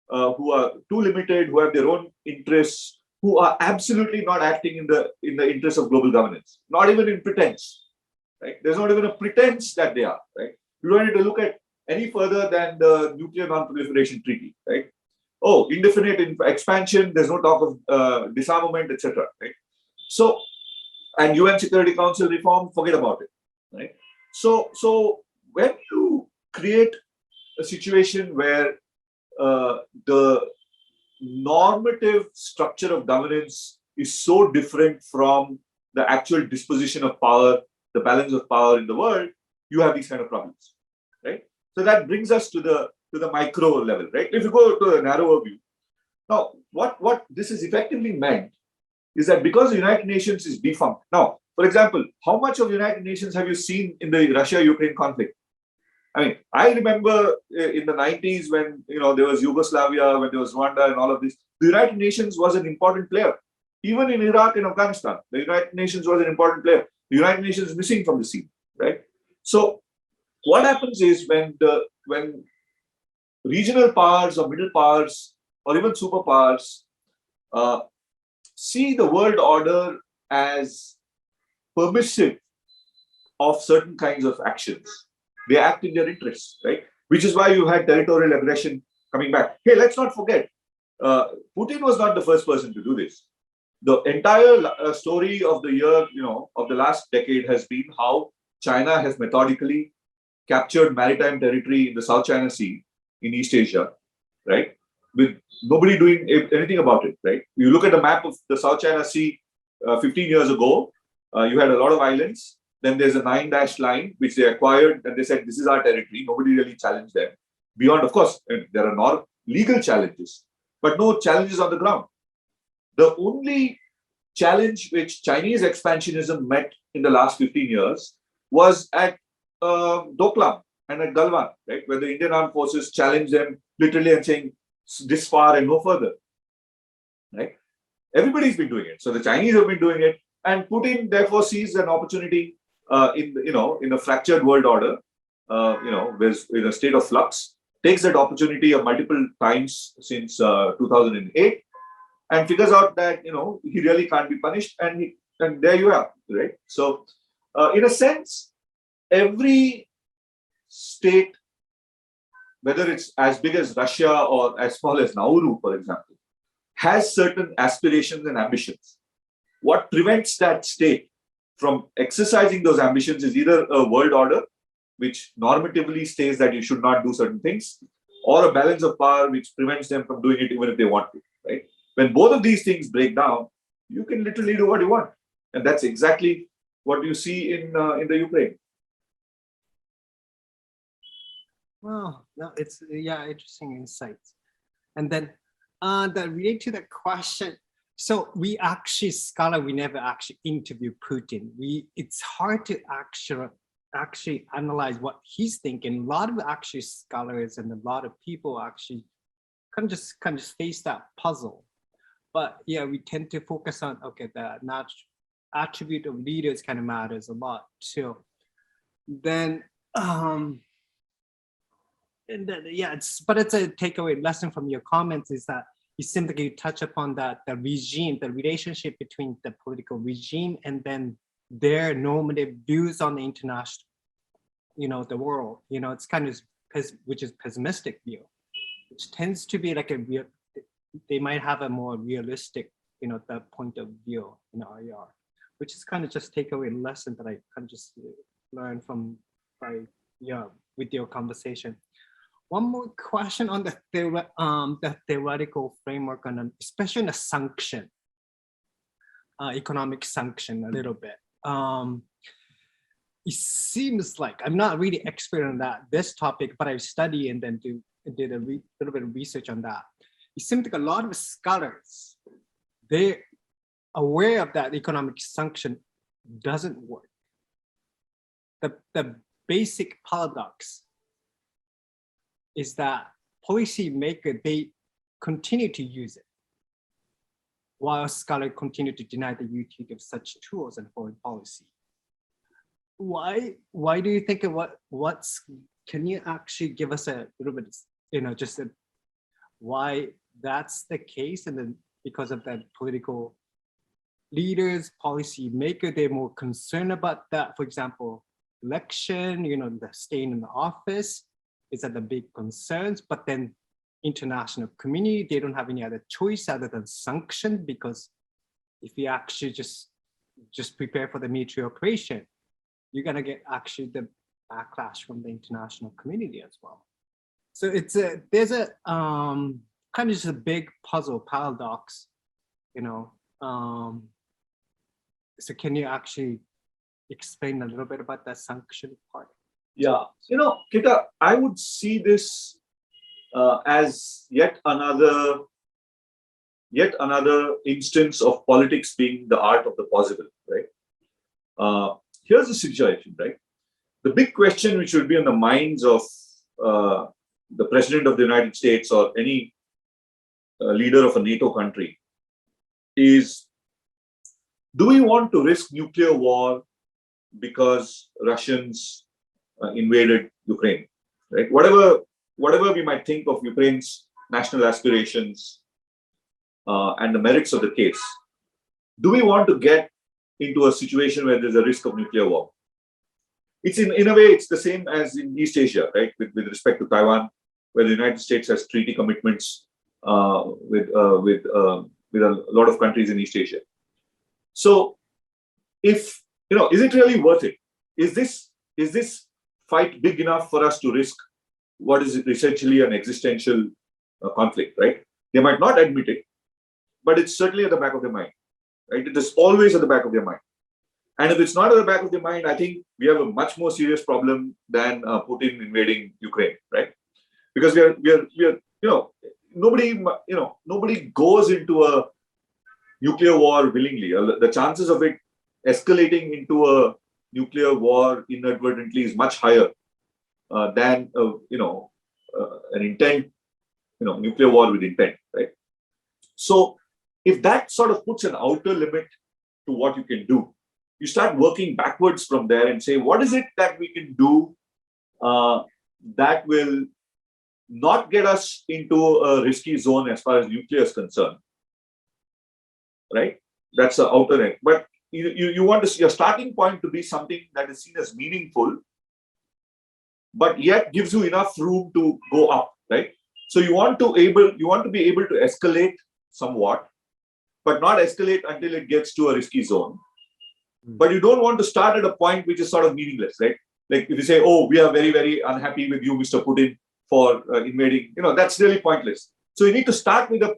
who are too limited, who have their own interests, who are absolutely not acting in the interest of global governance, not even in pretense, right? There's not even a pretense that they are, right? You don't need to look at any further than the Nuclear Non-Proliferation Treaty, right? Oh, indefinite expansion, there's no talk of disarmament, etc., right? So, and UN Security Council reform, forget about it, right? So when you create a situation where the normative structure of governance is so different from the actual disposition of power, the balance of power in the world, you have these kind of problems, right? So that brings us to the micro level, right? If you go to a narrower view, now what this is effectively meant is that because the United Nations is defunct. Now, for example, how much of the United Nations have you seen in the Russia-Ukraine conflict? I mean, I remember in the 90s when there was Yugoslavia, when there was Rwanda and all of this, the United Nations was an important player. Even in Iraq and Afghanistan, the United Nations was an important player. The United Nations is missing from the scene, right? So what happens is when regional powers or middle powers or even superpowers see the world order as permissive of certain kinds of actions, they act in their interests, right? Which is why you had territorial aggression coming back. Hey, let's not forget, Putin was not the first person to do this. The entire story of the year, of the last decade has been how China has methodically captured maritime territory in the South China Sea in East Asia, right? With nobody doing anything about it, right? You look at the map of the South China Sea 15 years ago, you had a lot of islands. Then there's a 9-dash line, which they acquired, and they said, this is our territory. Nobody really challenged them. Beyond, of course, there are not legal challenges, but no challenges on the ground. The only challenge which Chinese expansionism met in the last 15 years was at Doklam and at Galwan, right? Where the Indian armed forces challenged them literally and saying, this far and no further, right? Everybody's been doing it. So the Chinese have been doing it, and Putin therefore sees an opportunity in a fractured world order, in a state of flux, takes that opportunity of multiple times since 2008, and figures out that he really can't be punished, and there you are, right? So, in a sense, every state, whether it's as big as Russia or as small as Nauru, for example, has certain aspirations and ambitions. What prevents that state from exercising those ambitions is either a world order, which normatively states that you should not do certain things, or a balance of power, which prevents them from doing it even if they want to, right? When both of these things break down, you can literally do what you want. And that's exactly what you see in the Ukraine.
Well, no, it's interesting insights. And then that relate to the question. So we never actually interview Putin. It's hard to actually analyze what he's thinking. A lot of actually scholars and a lot of people actually kind of face that puzzle. But yeah, we tend to focus on the attribute of leaders kind of matters a lot too. Then it's a takeaway lesson from your comments is that you simply touch upon that the regime, the relationship between the political regime and then their normative views on the international, the world. It's kind of which is pessimistic view, which tends to be like they might have a more realistic, the point of view in RER, which is kind of just takeaway lesson that I kind of just learned with your conversation. One more question on the theoretical framework, especially on the sanction, economic sanction a little bit. It seems like I'm not really expert on this topic, but I studied and then did a little bit of research on that. It seems like a lot of scholars, they're aware of that economic sanction doesn't work. The basic paradox is that policymakers, they continue to use it. while scholars continue to deny the utility of such tools in foreign policy. Why do you think can you actually give us a little bit, just why that's the case? And then because of that political leaders, policy maker, they're more concerned about that. For example, election, the staying in the office is that the big concerns, but then international community, they don't have any other choice other than sanction, because if you actually just prepare for the military operation, you're gonna get actually the backlash from the international community as well. So there's a kind of just a big puzzle paradox, so can you actually explain a little bit about that sanction part?
Yeah, Kita, I would see this as yet another instance of politics being the art of the possible, right? Here's the situation, right? The big question which would be on the minds of the President of the United States or any leader of a NATO country is, do we want to risk nuclear war because Russians invaded Ukraine, right? Whatever we might think of Ukraine's national aspirations and the merits of the case, do we want to get into a situation where there's a risk of nuclear war? It's in a way, it's the same as in East Asia, right? With respect to Taiwan, where the United States has treaty commitments with a lot of countries in East Asia. So, if is it really worth it? Is this fight big enough for us to risk what is essentially an existential conflict, right? They might not admit it, but it's certainly at the back of their mind, right? It is always at the back of their mind. And if it's not at the back of their mind, I think we have a much more serious problem than Putin invading Ukraine, right? Because we are nobody goes into a nuclear war willingly. The chances of it escalating into a nuclear war inadvertently is much higher than an intent, nuclear war with intent, right? So if that sort of puts an outer limit to what you can do, you start working backwards from there and say, what is it that we can do that will not get us into a risky zone as far as nuclear is concerned, right? That's the outer end. But you want to see your starting point to be something that is seen as meaningful, but yet gives you enough room to go up, right? So you want to be able to escalate somewhat, but not escalate until it gets to a risky zone. But you don't want to start at a point which is sort of meaningless, right? Like if you say, oh, we are very, very unhappy with you, Mr. Putin, for invading, that's really pointless. So you need to start with at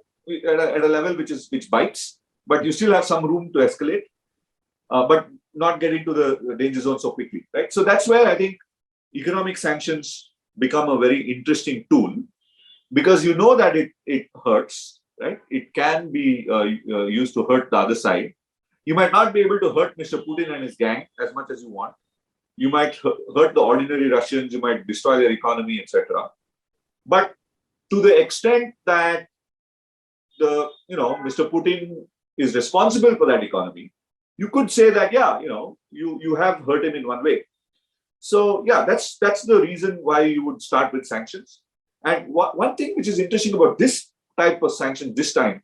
a level which bites, but you still have some room to escalate, but not get into the danger zone so quickly, right? So that's where I think economic sanctions become a very interesting tool, because you know that it hurts, right? It can be used to hurt the other side. You might not be able to hurt Mr. Putin and his gang as much as you want. You might hurt the ordinary Russians. You might destroy their economy, etc. But to the extent that Mr. Putin is responsible for that economy, you could say that, yeah, you have hurt him in one way. So yeah, that's the reason why you would start with sanctions. And one thing which is interesting about this type of sanction this time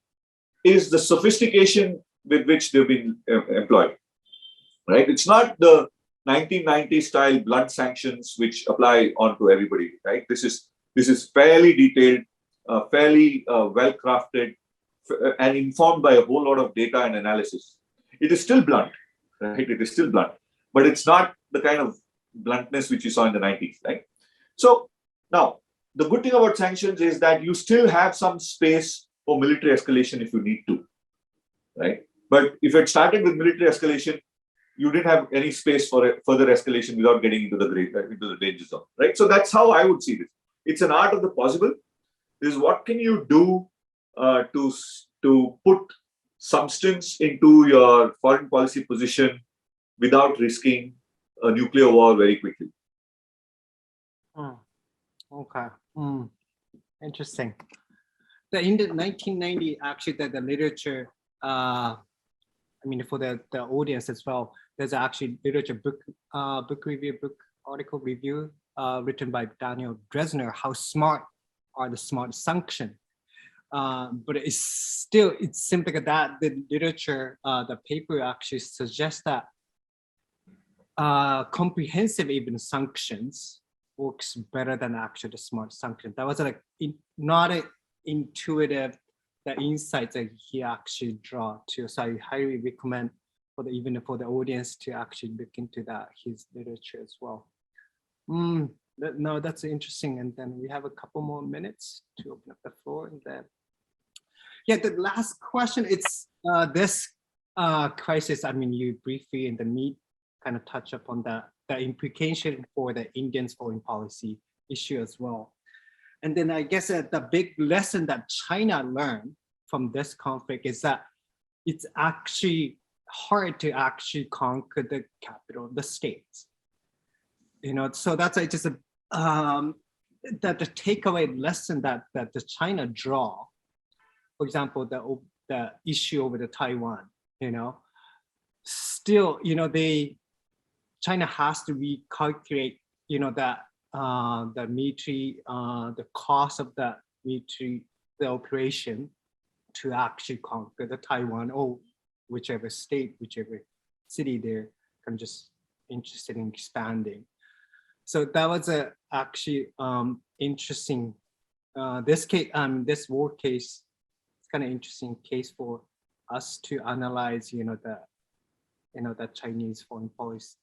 is the sophistication with which they've been employed, right? It's not the 1990s style blunt sanctions which apply onto everybody, right? This is fairly detailed, fairly well crafted, and informed by a whole lot of data and analysis. It is still blunt, right? It is still blunt, but it's not the kind of bluntness which you saw in the 90s, right? So now, the good thing about sanctions is that you still have some space for military escalation if you need to, right? But if it started with military escalation, you didn't have any space for further escalation without getting into the danger zone, right? So that's how I would see this. It's an art of the possible. Is what can you do to put substance into your foreign policy position without risking a nuclear war very quickly.
Okay. Interesting. In the 1990, actually, the literature I mean, for the audience as well, there's actually literature book article review written by Daniel Dresner, How Smart Are the Smart Sanction? But it seems like that the literature, the paper actually suggests that comprehensive even sanctions works better than actually the smart sanction. That was like not an intuitive the insights that he actually draw to. So I highly recommend even for the audience to actually look into that, his literature as well. No, that's interesting. And then we have a couple more minutes to open up the floor. And then, yeah, the last question, it's this crisis. I mean, you briefly in the meet kind of touch upon the implication for the Indian foreign policy issue as well. And then I guess the big lesson that China learned from this conflict is that it's actually hard to actually conquer the capital of the states. You know, so that's just the takeaway lesson that the China draw. For example, the issue over the Taiwan. You know, still, you know, China has to recalculate, you know, that the military, the cost of the military, the operation to actually conquer the Taiwan or whichever state, whichever city they're kind of just interested in expanding. So that was actually interesting. This case, this war case, it's kind of interesting case for us to analyze, you know, the Chinese foreign policy,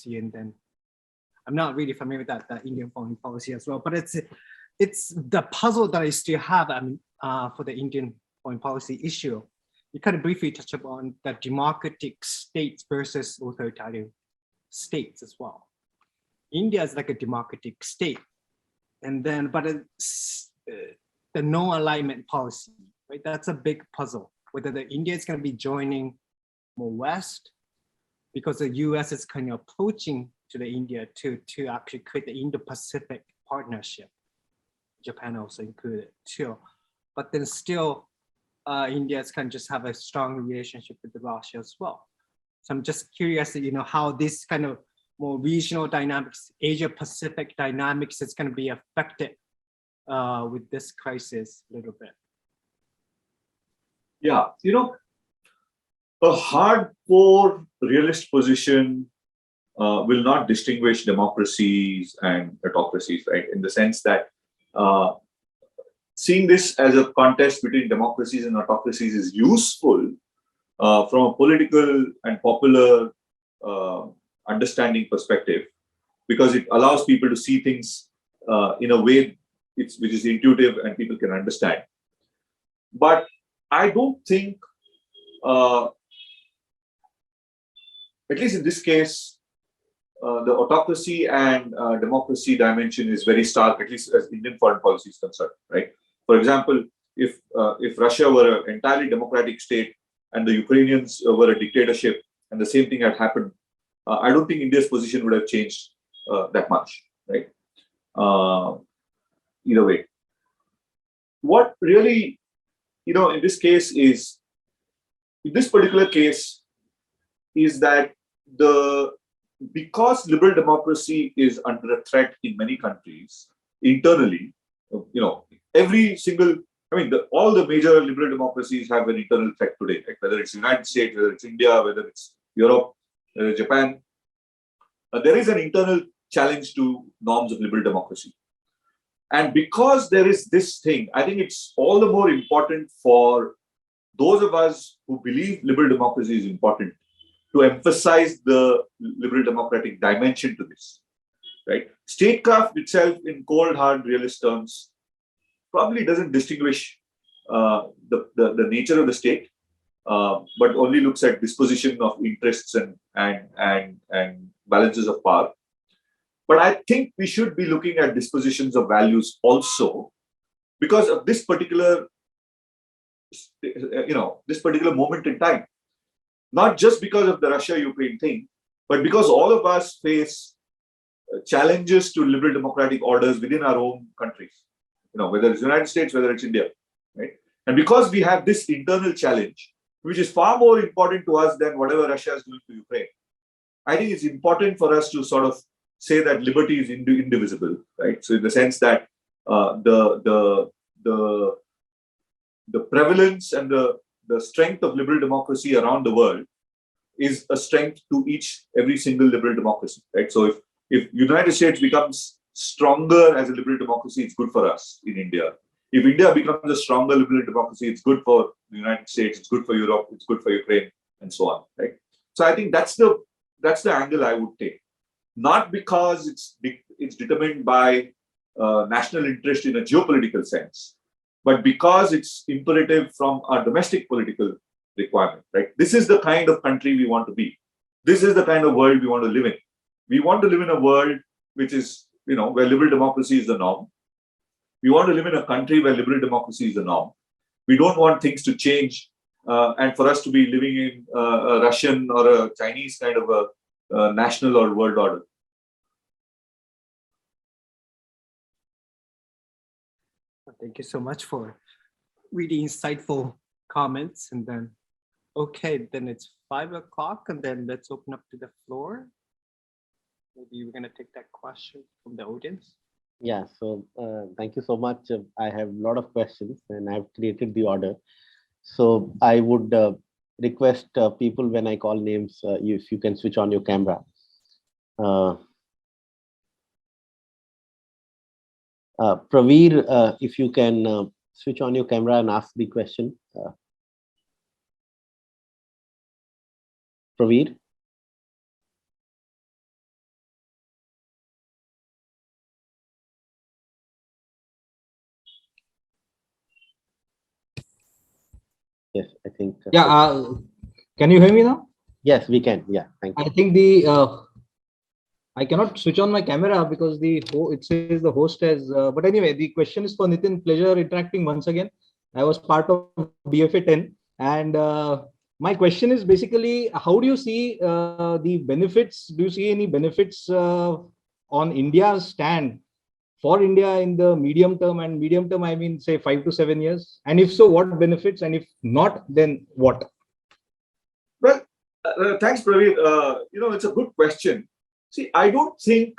and then I'm not really familiar with the Indian foreign policy as well, but it's the puzzle that I still have. I mean, for the Indian foreign policy issue, you kind of briefly touch upon the democratic states versus authoritarian states as well. India is like a democratic state, and then but it's, the no-alignment policy, right? That's a big puzzle. Whether India is going to be joining more West, because the U.S. is kind of approaching to the India to actually create the Indo-Pacific partnership. Japan also included too, but then still, India is kind of just have a strong relationship with Russia as well. So I'm just curious, you know, how this kind of more regional dynamics, Asia-Pacific dynamics is going to be affected with this crisis a little bit.
Yeah, you know, a hardcore realist position will not distinguish democracies and autocracies, right? In the sense that seeing this as a contest between democracies and autocracies is useful from a political and popular understanding perspective, because it allows people to see things in a way which is intuitive and people can understand. But I don't think, at least in this case, the autocracy and democracy dimension is very stark, at least as Indian foreign policy is concerned, right? For example, if Russia were an entirely democratic state and the Ukrainians were a dictatorship and the same thing had happened, I don't think India's position would have changed that much, right? Either way. What really, you know, in this case is, in this particular case, is that because liberal democracy is under a threat in many countries internally, you know, every single, I mean, all the major liberal democracies have an internal threat today, right? Whether it's United States, whether it's India, whether it's Europe, whether it's Japan, there is an internal challenge to norms of liberal democracy. And because there is this thing, I think it's all the more important for those of us who believe liberal democracy is important to emphasize the liberal democratic dimension to this, right? Statecraft itself, in cold, hard, realist terms, probably doesn't distinguish the nature of the state, but only looks at disposition of interests and balances of power. But I think we should be looking at dispositions of values also, because of this particular, you know, this particular moment in time. Not just because of the Russia-Ukraine thing, but because all of us face challenges to liberal democratic orders within our own countries. You know, whether it's the United States, whether it's India, right? And because we have this internal challenge, which is far more important to us than whatever Russia is doing to Ukraine. I think it's important for us to sort of say that liberty is indivisible, right? So in the sense that the prevalence and the strength of liberal democracy around the world is a strength to every single liberal democracy, right? So if United States becomes stronger as a liberal democracy, it's good for us in India. If India becomes a stronger liberal democracy, it's good for the United States, it's good for Europe, it's good for Ukraine, and so on, right? So I think that's the angle I would take. Not because it's determined by national interest in a geopolitical sense, but because it's imperative from our domestic political requirement, right? This is the kind of country we want to be. This is the kind of world we want to live in. We want to live in a world which is, where liberal democracy is the norm. We want to live in a country where liberal democracy is the norm. We don't want things to change and for us to be living in a Russian or a Chinese kind of a national or world order.
Thank you so much for really insightful comments. And then, okay, then it's 5 o'clock, and then let's open up to the floor. Maybe we're gonna take that question from the audience.
Yeah, so thank you so much. I have a lot of questions and I've created the order. So I would request people when I call names, if you can switch on your camera. Praveer, if you can switch on your camera and ask the question. Praveer. Yes, I think.
Yeah, can you hear me now?
Yes, we can. Yeah, thank you.
I think I cannot switch on my camera because it says the host has. But anyway, the question is for Nitin. Pleasure interacting once again. I was part of BFA 10, and my question is basically, how do you see the benefits? Do you see any benefits on India's stand for India in the medium term? And medium term, I mean, say 5 to 7 years. And if so, what benefits? And if not, then what?
Well, thanks, Praveer. It's a good question. See, I don't think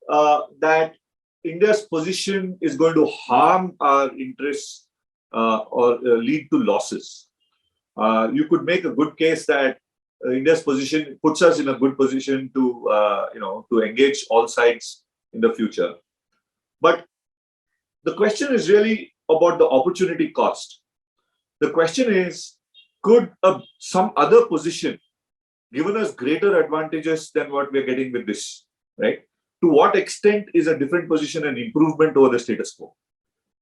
that India's position is going to harm our interests or lead to losses. You could make a good case that India's position puts us in a good position to engage all sides in the future. But the question is really about the opportunity cost. The question is, could some other position given us greater advantages than what we're getting with this, right? To what extent is a different position an improvement over the status quo?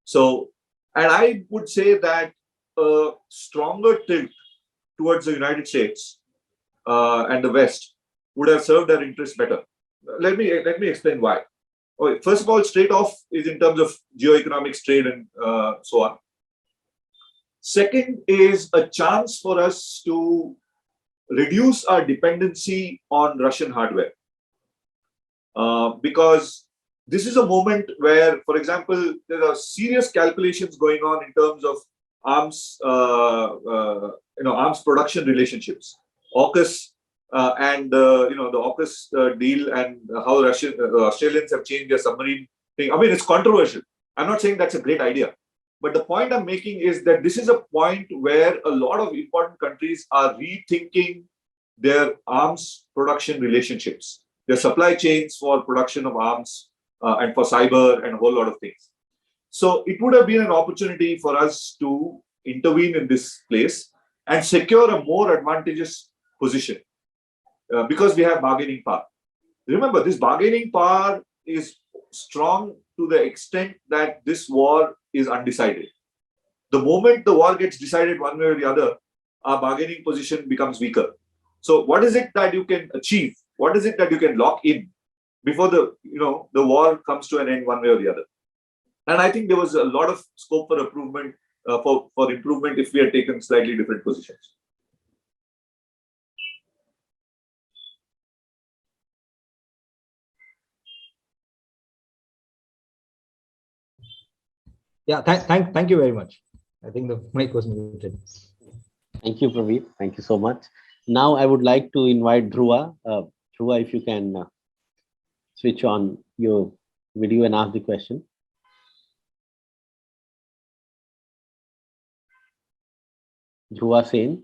So, and I would say that a stronger tilt towards the United States and the West would have served our interests better. Let me explain why. Okay, first of all, straight off is in terms of geoeconomics, trade, and so on. Second is a chance for us to reduce our dependency on Russian hardware. Because this is a moment where, for example, there are serious calculations going on in terms of arms, arms production relationships. AUKUS and the AUKUS deal and how Australians have changed their submarine thing. I mean, it's controversial. I'm not saying that's a great idea. But the point I'm making is that this is a point where a lot of important countries are rethinking their arms production relationships, their supply chains for production of arms and for cyber and a whole lot of things. So it would have been an opportunity for us to intervene in this place and secure a more advantageous position because we have bargaining power. Remember, this bargaining power is strong to the extent that this war is undecided. The moment the war gets decided one way or the other, our bargaining position becomes weaker. So what is it that you can achieve? What is it that you can lock in before the war comes to an end one way or the other? And I think there was a lot of scope for improvement for improvement if we had taken slightly different positions.
Yeah, thank you very much. I think the mic was muted.
Thank you, Praveer. Thank you so much. Now I would like to invite Dhruva. Dhruva, if you can switch on your video and ask the question. Dhruva Sen.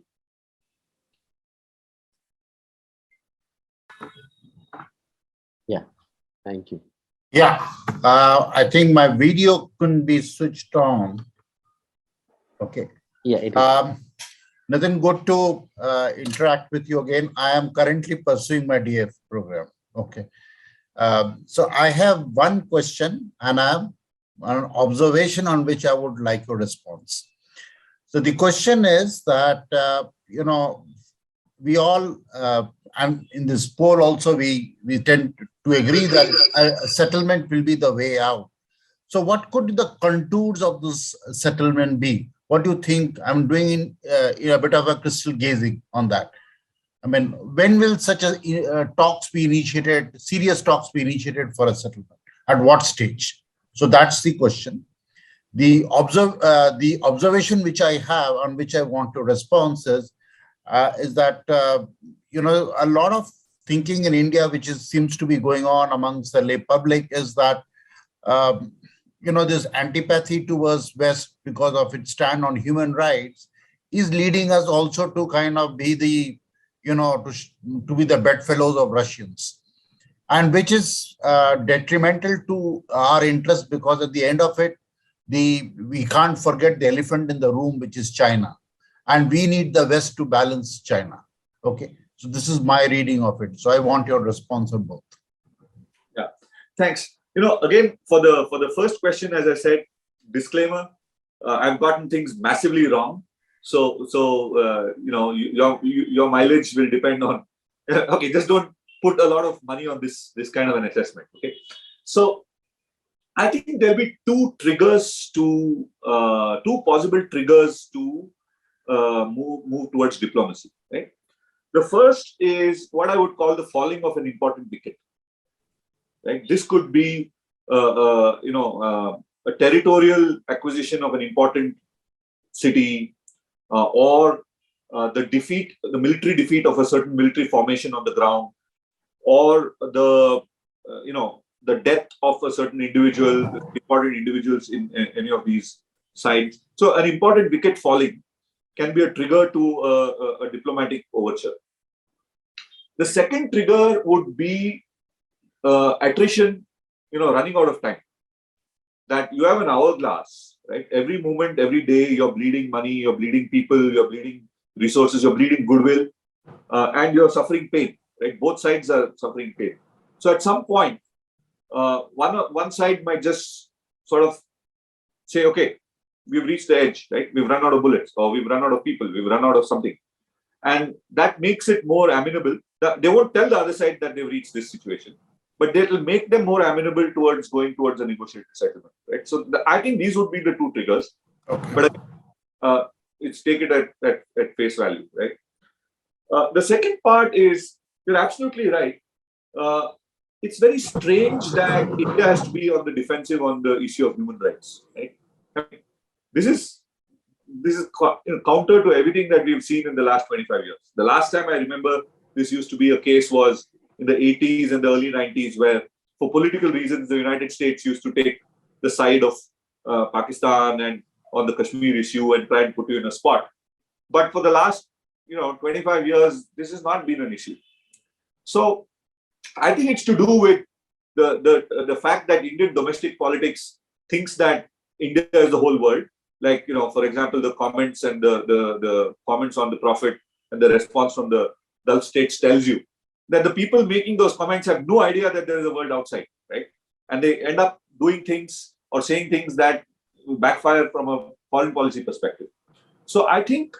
Yeah, thank you.
Yeah, I think my video couldn't be switched on. Okay.
Yeah, it is.
Nitin, good to interact with you again. I am currently pursuing my DF program. Okay. So I have one question and I have an observation on which I would like your response. So the question is that, we all, and in this poll also, we tend to agree that a settlement will be the way out. So what could the contours of this settlement be? What do you think? I'm doing a bit of a crystal gazing on that. I mean, when will such a talks be initiated, serious talks be initiated for a settlement? At what stage? So that's the question. The observation which I have, on which I want to respond, is that a lot of thinking in India, which seems to be going on amongst the lay public, is that this antipathy towards West because of its stand on human rights is leading us also to kind of be the to be the bedfellows of Russians, and which is detrimental to our interest, because at the end of it, we can't forget the elephant in the room, which is China, and we need the West to balance China. Okay, so this is my reading of it. So I want your response on both.
Yeah, thanks. Again, for the first question, as I said, disclaimer: I've gotten things massively wrong. So your mileage will depend on. Okay, just don't put a lot of money on this kind of an assessment. Okay, so I think there'll be two possible triggers to move towards diplomacy. Right. The first is what I would call the falling of an important wicket. Right. This could be a territorial acquisition of an important city, or the military defeat of a certain military formation on the ground, or the death of a certain important individuals in any of these sides. So an important wicket falling can be a trigger to a diplomatic overture. The second trigger would be attrition, running out of time. That you have an hourglass, right? Every moment, every day, you're bleeding money, you're bleeding people, you're bleeding resources, you're bleeding goodwill, and you're suffering pain, right? Both sides are suffering pain. So at some point, one side might just sort of say, okay, we've reached the edge, right? We've run out of bullets, or we've run out of people, we've run out of something. And that makes it more amenable. They won't tell the other side that they've reached this situation, but they will make them more amenable towards going towards a negotiated settlement, right? So I think these would be the two triggers. Okay. But it's take it at face value, right? The second part is, you're absolutely right. It's very strange that India has to be on the defensive on the issue of human rights, right? I mean, this is counter to everything that we've seen in the last 25 years. The last time I remember this used to be a case was in the 80s and the early 90s, where for political reasons, the United States used to take the side of Pakistan and on the Kashmir issue and try and put you in a spot. But for the last 25 years, this has not been an issue. So I think it's to do with the fact that Indian domestic politics thinks that India is the whole world. Like, for example, the comments and the comments on the Prophet and the response from the Gulf states tells you that the people making those comments have no idea that there is a world outside, right? And they end up doing things or saying things that backfire from a foreign policy perspective. So I think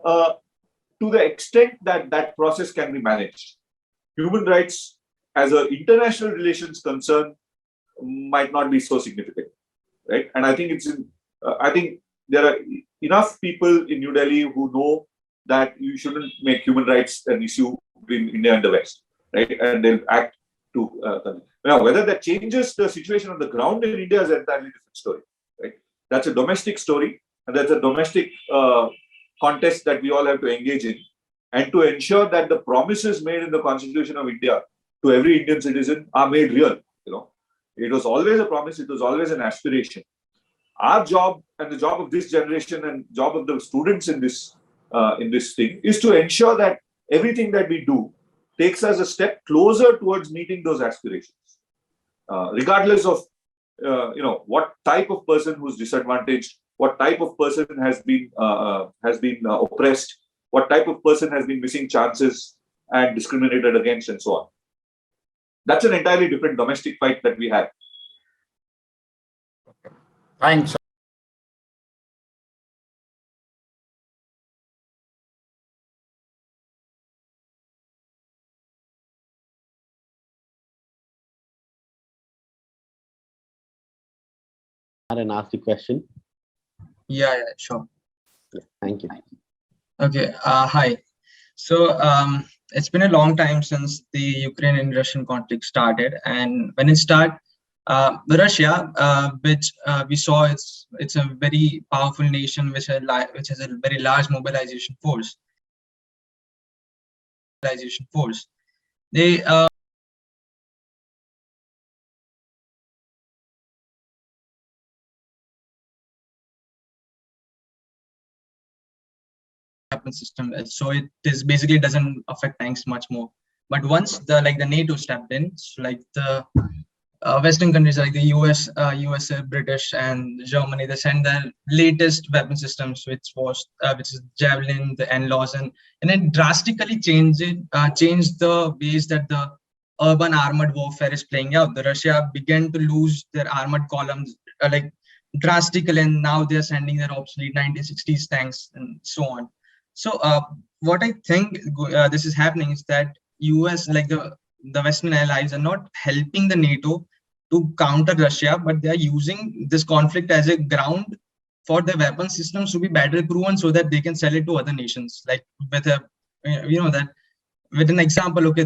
to the extent that that process can be managed, human rights as an international relations concern might not be so significant, right? And I think I think there are enough people in New Delhi who know that you shouldn't make human rights an issue between India and the West, right? And they'll act to now whether that changes the situation on the ground in India is an entirely different story, right? That's a domestic story, and that's a domestic contest that we all have to engage in, and to ensure that the promises made in the Constitution of India to every Indian citizen are made real. It was always a promise. It was always an aspiration. Our job and the job of this generation and job of the students in this thing is to ensure that everything that we do takes us a step closer towards meeting those aspirations, regardless of what type of person who's disadvantaged, what type of person has been oppressed, what type of person has been missing chances and discriminated against, and so on. That's an entirely different domestic fight that we have.
Thanks.
And ask the question.
Yeah, sure.
Thank you.
Okay. Hi. So it's been a long time since the Ukrainian-Russian conflict started, and when it started, Russia, which we saw, it's a very powerful nation which has a very large mobilization force. They weapon system, so it is basically doesn't affect tanks much more. But once the NATO stepped in, so the Western countries like the USA, British, and Germany, they sent their latest weapon systems, which is Javelin, the NLAWs, and it drastically changed the ways that the urban armored warfare is playing out. The Russia began to lose their armored columns drastically, and now they're sending their obsolete 1960s tanks and so on. So what I think this is happening is that US, the Western allies, are not helping the NATO to counter Russia, but they are using this conflict as a ground for their weapon systems to be battle proven, so that they can sell it to other nations. With an example, okay,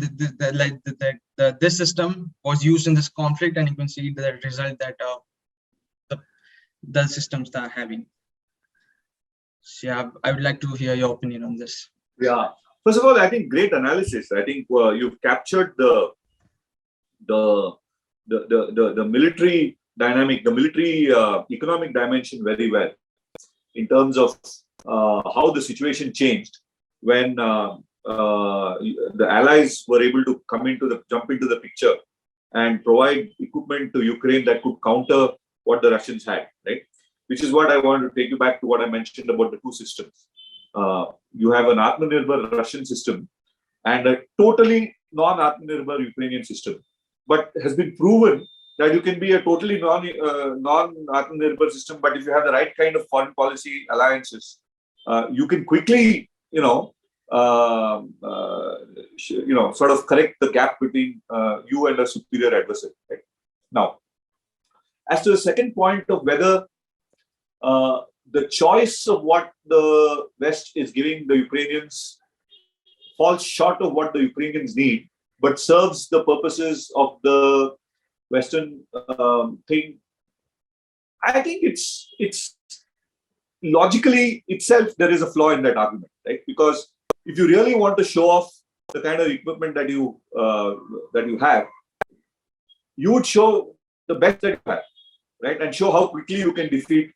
this system was used in this conflict, and you can see the result that the systems are having. So yeah, I would like to hear your opinion on this.
Yeah. First of all, I think great analysis. I think you've captured the military dynamic, the military economic dimension very well, in terms of how the situation changed when the allies were able to jump into the picture and provide equipment to Ukraine that could counter what the Russians had, right? Which is what I want to take you back to what I mentioned about the two systems. You have an Atmanirbhar Russian system and a totally non-Atmanirbhar Ukrainian system. But has been proven that you can be a totally non-Atmanirbhar system, but if you have the right kind of foreign policy alliances, you can quickly, sort of correct the gap between you and a superior adversary. Right? Now, as to the second point of whether the choice of what the West is giving the Ukrainians falls short of what the Ukrainians need, but serves the purposes of the Western thing, I think it's logically itself there is a flaw in that argument, right? Because if you really want to show off the kind of equipment that you have, you would show the best that you have, right? And show how quickly you can defeat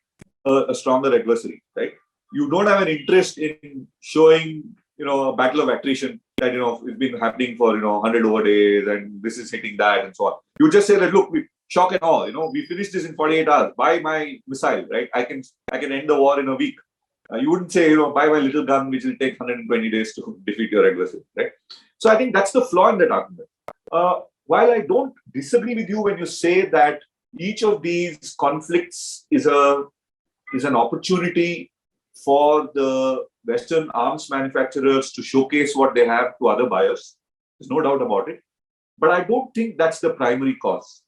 a stronger adversary, right? You don't have an interest in showing, a battle of attrition that, it's been happening for, 100 over days and this is hitting that and so on. You just say that, look, we shock and awe, we finished this in 48 hours. Buy my missile, right? I can end the war in a week. You wouldn't say, buy my little gun, which will take 120 days to defeat your adversary, right? So I think that's the flaw in that argument. While I don't disagree with you when you say that each of these conflicts is an opportunity for the Western arms manufacturers to showcase what they have to other buyers. There's no doubt about it. But I don't think that's the primary cause.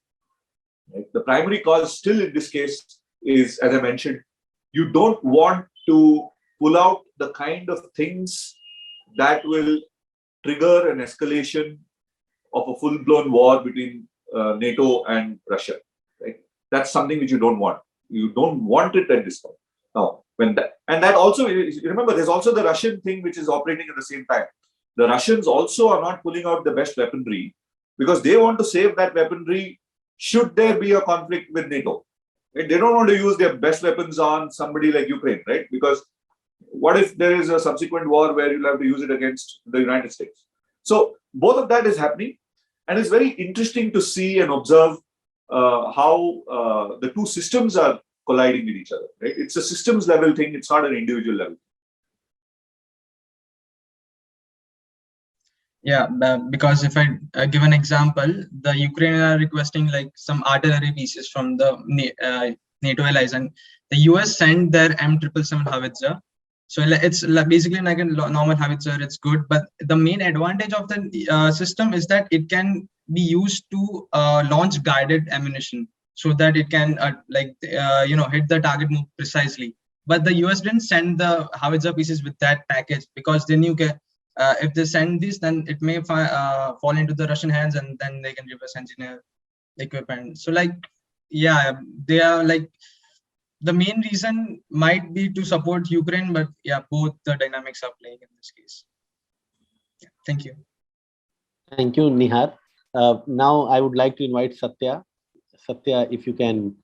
Right? The primary cause still in this case is, as I mentioned, you don't want to pull out the kind of things that will trigger an escalation of a full-blown war between NATO and Russia. Right? That's something which you don't want. You don't want it at this point. Now, when And that also, remember, there's also the Russian thing which is operating at the same time. The Russians also are not pulling out the best weaponry because they want to save that weaponry should there be a conflict with NATO. Right? They don't want to use their best weapons on somebody like Ukraine, right? Because what if there is a subsequent war where you'll have to use it against the United States? So both of that is happening. And it's very interesting to see and observe how the two systems are colliding with each other. Right? It's a systems level thing. It's not an individual level.
Yeah, because if I give an example, the Ukraine are requesting like some artillery pieces from the NATO allies, and the US sent their M777 howitzer. So it's basically like a normal howitzer. It's good, but the main advantage of the system is that it can be used to launch guided ammunition, so that it can hit the target more precisely. But the US didn't send the howitzer pieces with that package because they knew if they send this, then it may fall into the Russian hands, and then they can reverse engineer equipment. So yeah, they are the main reason might be to support Ukraine, but yeah, both the dynamics are playing in this case. Yeah, thank you.
Thank you, Nihar. Now I would like to invite Satya. Satya, if you can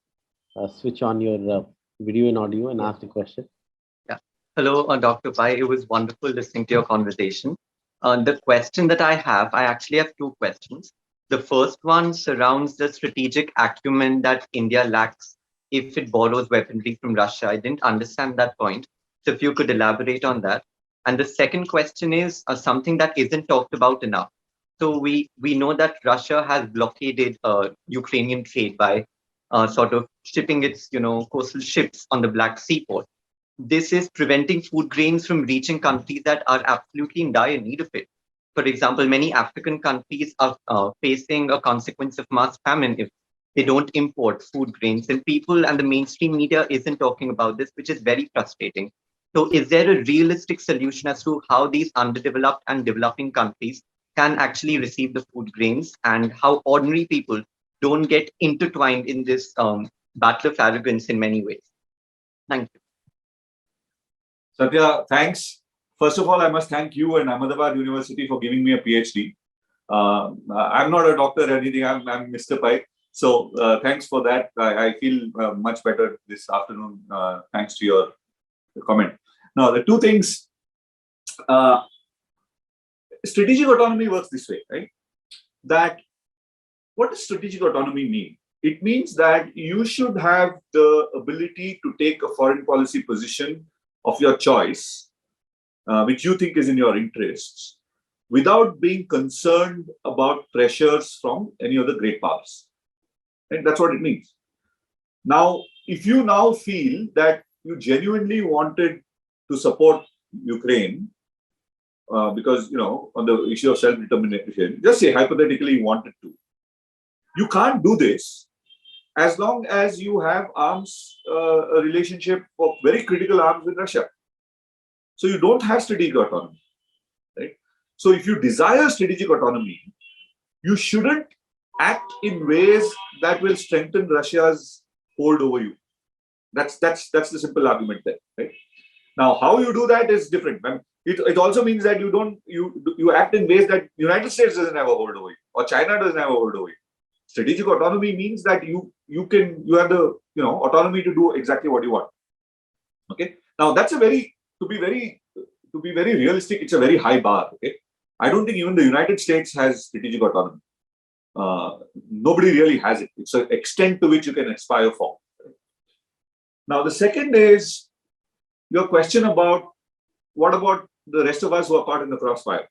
switch on your video and audio and ask the question.
Yeah. Hello, Dr. Pai. It was wonderful listening to your conversation. The question that I actually have two questions. The first one surrounds the strategic acumen that India lacks if it borrows weaponry from Russia. I didn't understand that point. So if you could elaborate on that. And the second question is something that isn't talked about enough. So we know that Russia has blockaded Ukrainian trade by sort of shipping its coastal ships on the Black Sea port. This is preventing food grains from reaching countries that are absolutely in dire need of it. For example, many African countries are facing a consequence of mass famine if they don't import food grains, and people and the mainstream media isn't talking about this, which is very frustrating. So is there a realistic solution as to how these underdeveloped and developing countries can actually receive the food grains, and how ordinary people don't get intertwined in this battle of arrogance in many ways? Thank you.
Satya, thanks. First of all, I must thank you and Ahmedabad University for giving me a PhD. I'm not a doctor or anything. I'm Mr. Pai. So thanks for that. I feel much better this afternoon thanks to your comment. Now, the two things, strategic autonomy works this way, right? That what does strategic autonomy mean? It means that you should have the ability to take a foreign policy position of your choice, which you think is in your interests, without being concerned about pressures from any other great powers. And that's what it means. Now, if you now feel that you genuinely wanted to support Ukraine, because, on the issue of self-determination, just say hypothetically you wanted to, you can't do this as long as you have arms, a relationship of very critical arms with Russia. So you don't have strategic autonomy, right? So if you desire strategic autonomy, you shouldn't act in ways that will strengthen Russia's hold over you. That's the simple argument there, right? Now, how you do that is different. It also means that you act in ways that United States doesn't have a hold over you, or China doesn't have a hold over you. Strategic autonomy means that you have the autonomy to do exactly what you want. Okay. Now that's to be very realistic, it's a very high bar. Okay. I don't think even the United States has strategic autonomy. Nobody really has it. It's an extent to which you can aspire for. Now the second is your question about what about the rest of us who are caught in the crossfire.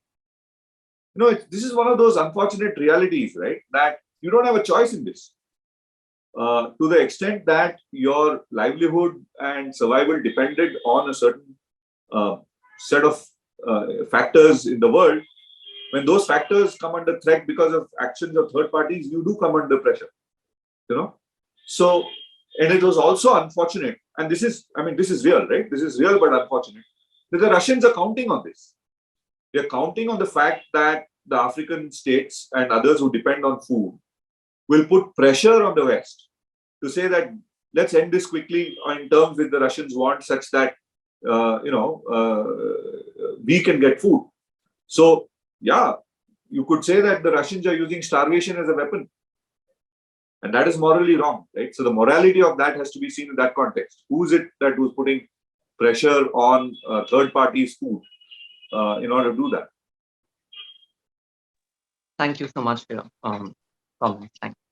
This is one of those unfortunate realities, right? That you don't have a choice in this. To the extent that your livelihood and survival depended on a certain set of factors in the world, when those factors come under threat because of actions of third parties, you do come under pressure. So, and it was also unfortunate, and this is real, right? This is real but unfortunate, that the Russians are counting on this. They're counting on the fact that the African states and others who depend on food will put pressure on the West to say that let's end this quickly in terms that the Russians want, such that we can get food. So, yeah, you could say that the Russians are using starvation as a weapon. And that is morally wrong, right? So the morality of that has to be seen in that context. Who is it that was putting pressure on third parties' food in order to do that?
Thank you so much for your comments. Thank you.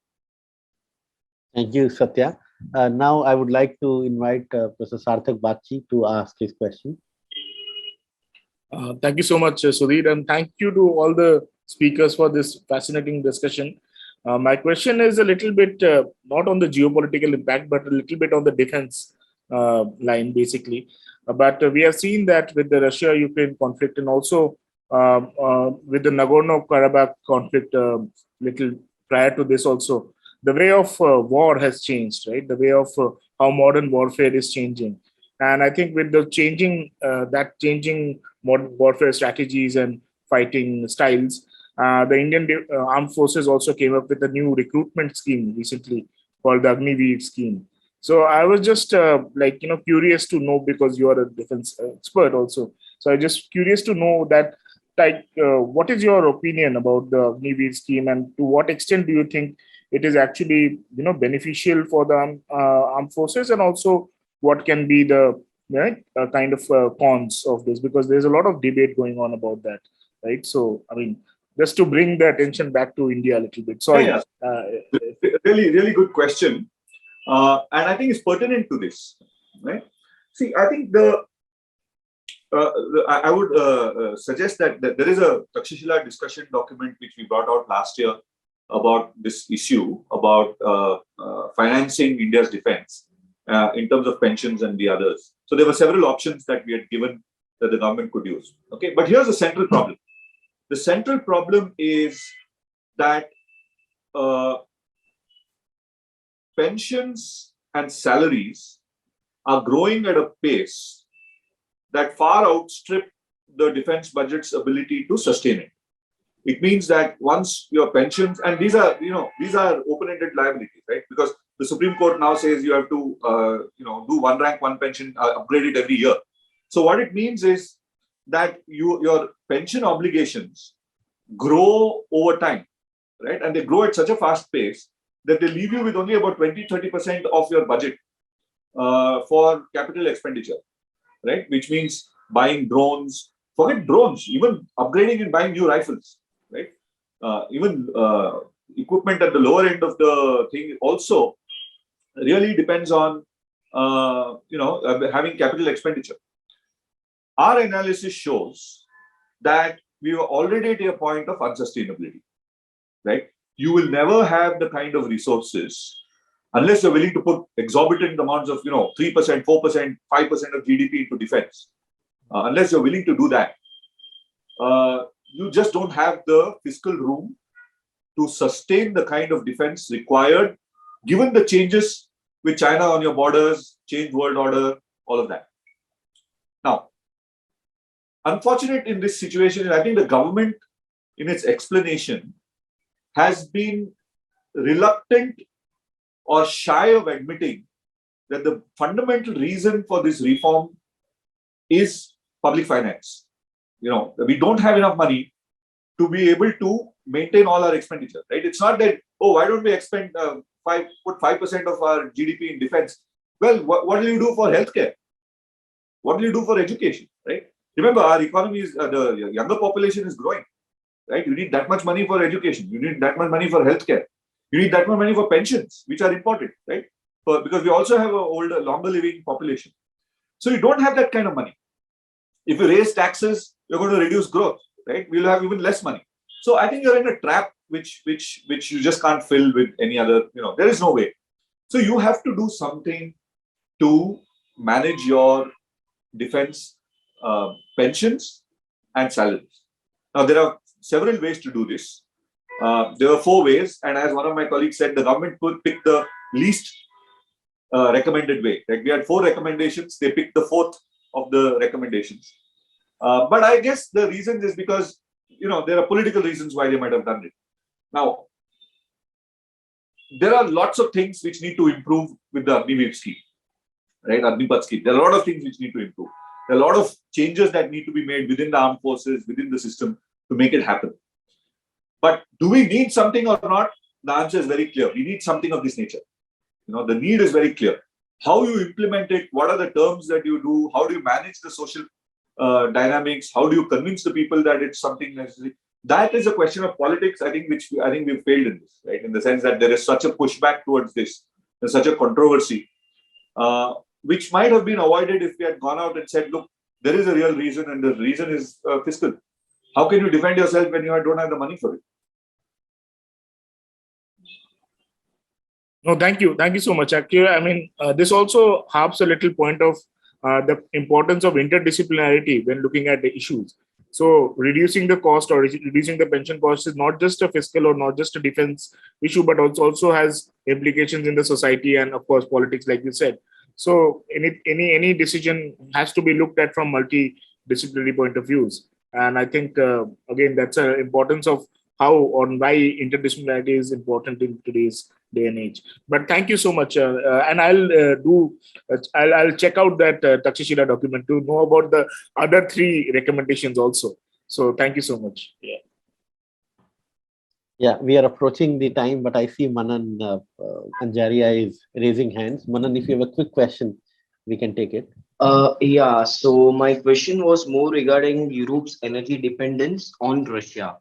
Thank you, Satya. Now I would like to invite Professor Sarthak Bagchi to ask his question.
Thank you so much, Sudhir, and thank you to all the speakers for this fascinating discussion. My question is a little bit not on the geopolitical impact, but a little bit on the defense line, basically. But we have seen that with the Russia-Ukraine conflict and also with the Nagorno-Karabakh conflict, little prior to this also, the way of war has changed, right? The way of how modern warfare is changing. And I think with the changing modern warfare strategies and fighting styles, the Indian armed forces also came up with a new recruitment scheme recently called the Agniveer scheme. So I was just curious to know, because you are a defense expert also. So I'm just curious to know that, what is your opinion about the Agniveer scheme, and to what extent do you think it is actually beneficial for the armed forces, and also what can be the kind of cons of this, because there's a lot of debate going on about that, right? So I mean, just to bring the attention back to India a little bit. Sorry.
Yeah. Really good question. And I think it's pertinent to this, right? See, I think I would suggest that there is a Takshashila discussion document which we brought out last year about this issue, about financing India's defense in terms of pensions and the others. So there were several options that we had given that the government could use. Okay, but here's the central problem. The central problem is that pensions and salaries are growing at a pace that far outstrip the defense budget's ability to sustain it. It means that once your pensions, and these are open-ended liabilities, right? Because the Supreme Court now says you have to do one rank, one pension, upgrade it every year. So what it means is that your pension obligations grow over time, right? And they grow at such a fast pace that they leave you with only about 20-30% of your budget for capital expenditure, right? Which means buying drones, forget drones, even upgrading and buying new rifles, right? Even equipment at the lower end of the thing also really depends on having capital expenditure. Our analysis shows that we are already at a point of unsustainability, right? You will never have the kind of resources unless you're willing to put exorbitant amounts of 3%, 4%, 5% of GDP into defense. Unless you're willing to do that, you just don't have the fiscal room to sustain the kind of defense required, given the changes with China on your borders, changed world order, all of that. Now, unfortunate in this situation, I think the government, in its explanation, has been reluctant or shy of admitting that the fundamental reason for this reform is public finance. We don't have enough money to be able to maintain all our expenditure, right? It's not that, why don't we put 5% of our GDP in defense? Well, what will you do for healthcare? What will you do for education, right? Remember, our economy is, the younger population is growing, right? You need that much money for education. You need that much money for healthcare. You need that much money for pensions, which are important, right? Because we also have an older, longer living population. So you don't have that kind of money. If you raise taxes, you're going to reduce growth, right? We'll have even less money. So I think you're in a trap which you just can't fill with any other, there is no way. So you have to do something to manage your defense pensions and salaries. Now, there are several ways to do this. There are 4 ways, and as one of my colleagues said, the government could pick the least recommended way. Like we had 4 recommendations, they picked the 4th of the recommendations. But I guess the reason is because there are political reasons why they might have done it. Now, there are lots of things which need to improve with the Agniveer scheme, right? Agnipath scheme. There are a lot of things which need to improve. There are a lot of changes that need to be made within the armed forces, within the system to make it happen. But do we need something or not? The answer is very clear. We need something of this nature. The need is very clear. How you implement it, what are the terms that you do, how do you manage the social dynamics, how do you convince the people that it's something necessary? That is a question of politics, I think, which I think we've failed in this, right? In the sense that there is such a pushback towards this, there's such a controversy, which might have been avoided if we had gone out and said, look, there is a real reason, and the reason is fiscal. How can you defend yourself when you don't have the money for it?
No, thank you. Thank you so much. Actually, I mean, this also harps a little point of the importance of interdisciplinarity when looking at the issues. So reducing the cost or reducing the pension cost is not just a fiscal or not just a defense issue, but also has implications in the society and, of course, politics, like you said. So any decision has to be looked at from multidisciplinary point of views. And I think, again, that's an importance of how or why interdisciplinarity is important in today's day and age. But thank you so much. And I'll check out that Takshashila document to know about the other 3 recommendations also. So thank you so much.
Yeah, we are approaching the time, but I see Manan Anjaria is raising hands. Manan, if you have a quick question, we can take it.
Yeah, so my question was more regarding Europe's energy dependence on Russia.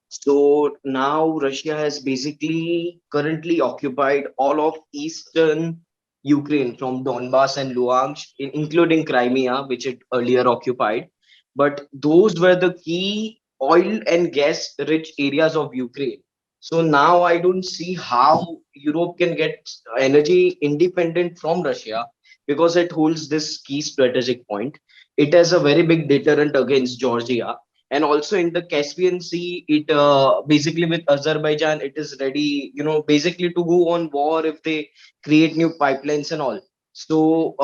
So now Russia has basically currently occupied all of eastern Ukraine from Donbass and Luhansk, including Crimea, which it earlier occupied. But those were the key oil and gas rich areas of Ukraine. So now I don't see how Europe can get energy independent from Russia because it holds this key strategic point. It has a very big deterrent against Georgia. And also in the Caspian Sea, it basically with Azerbaijan, it is ready, basically to go on war if they create new pipelines and all. So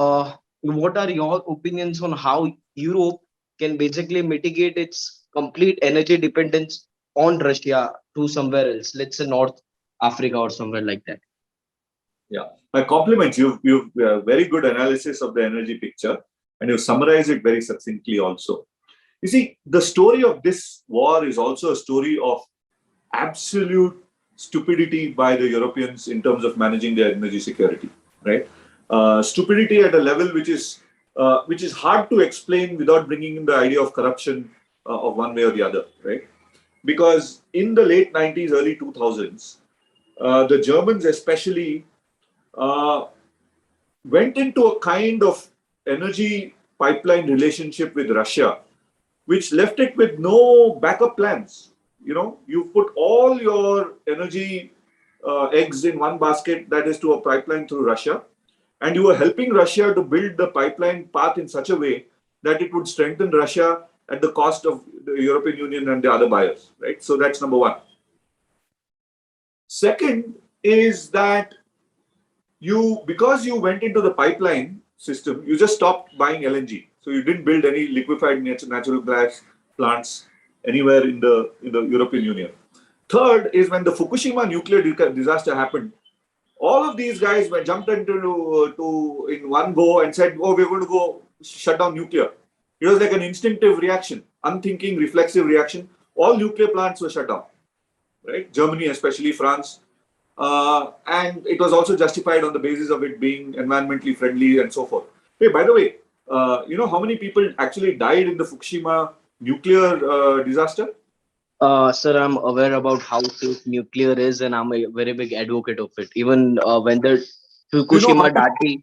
what are your opinions on how Europe can basically mitigate its complete energy dependence on Russia to somewhere else, let's say North Africa or somewhere like that?
Yeah, my compliments. You've very good analysis of the energy picture, and you summarize it very succinctly also. You see, the story of this war is also a story of absolute stupidity by the Europeans in terms of managing their energy security, right? Stupidity at a level which is hard to explain without bringing in the idea of corruption of one way or the other, right? Because in the late 90s, early 2000s, the Germans especially went into a kind of energy pipeline relationship with Russia, which left it with no backup plans. You put all your energy eggs in one basket, that is to a pipeline through Russia, and you were helping Russia to build the pipeline path in such a way that it would strengthen Russia at the cost of the European Union and the other buyers, right? So that's number one. Second is that because you went into the pipeline system, you just stopped buying LNG. So you didn't build any liquefied natural gas plants anywhere in the European Union. Third is when the Fukushima nuclear disaster happened, all of these guys were jumped into in one go and said, "Oh, we're going to go shut down nuclear." It was like an instinctive reaction, unthinking, reflexive reaction. All nuclear plants were shut down, right? Germany, especially France. And it was also justified on the basis of it being environmentally friendly and so forth. Hey, by the way, how many people actually died in the Fukushima nuclear disaster?
Sir, I'm aware about how safe nuclear is, and I'm a very big advocate of it. Even when the Fukushima Daiichi,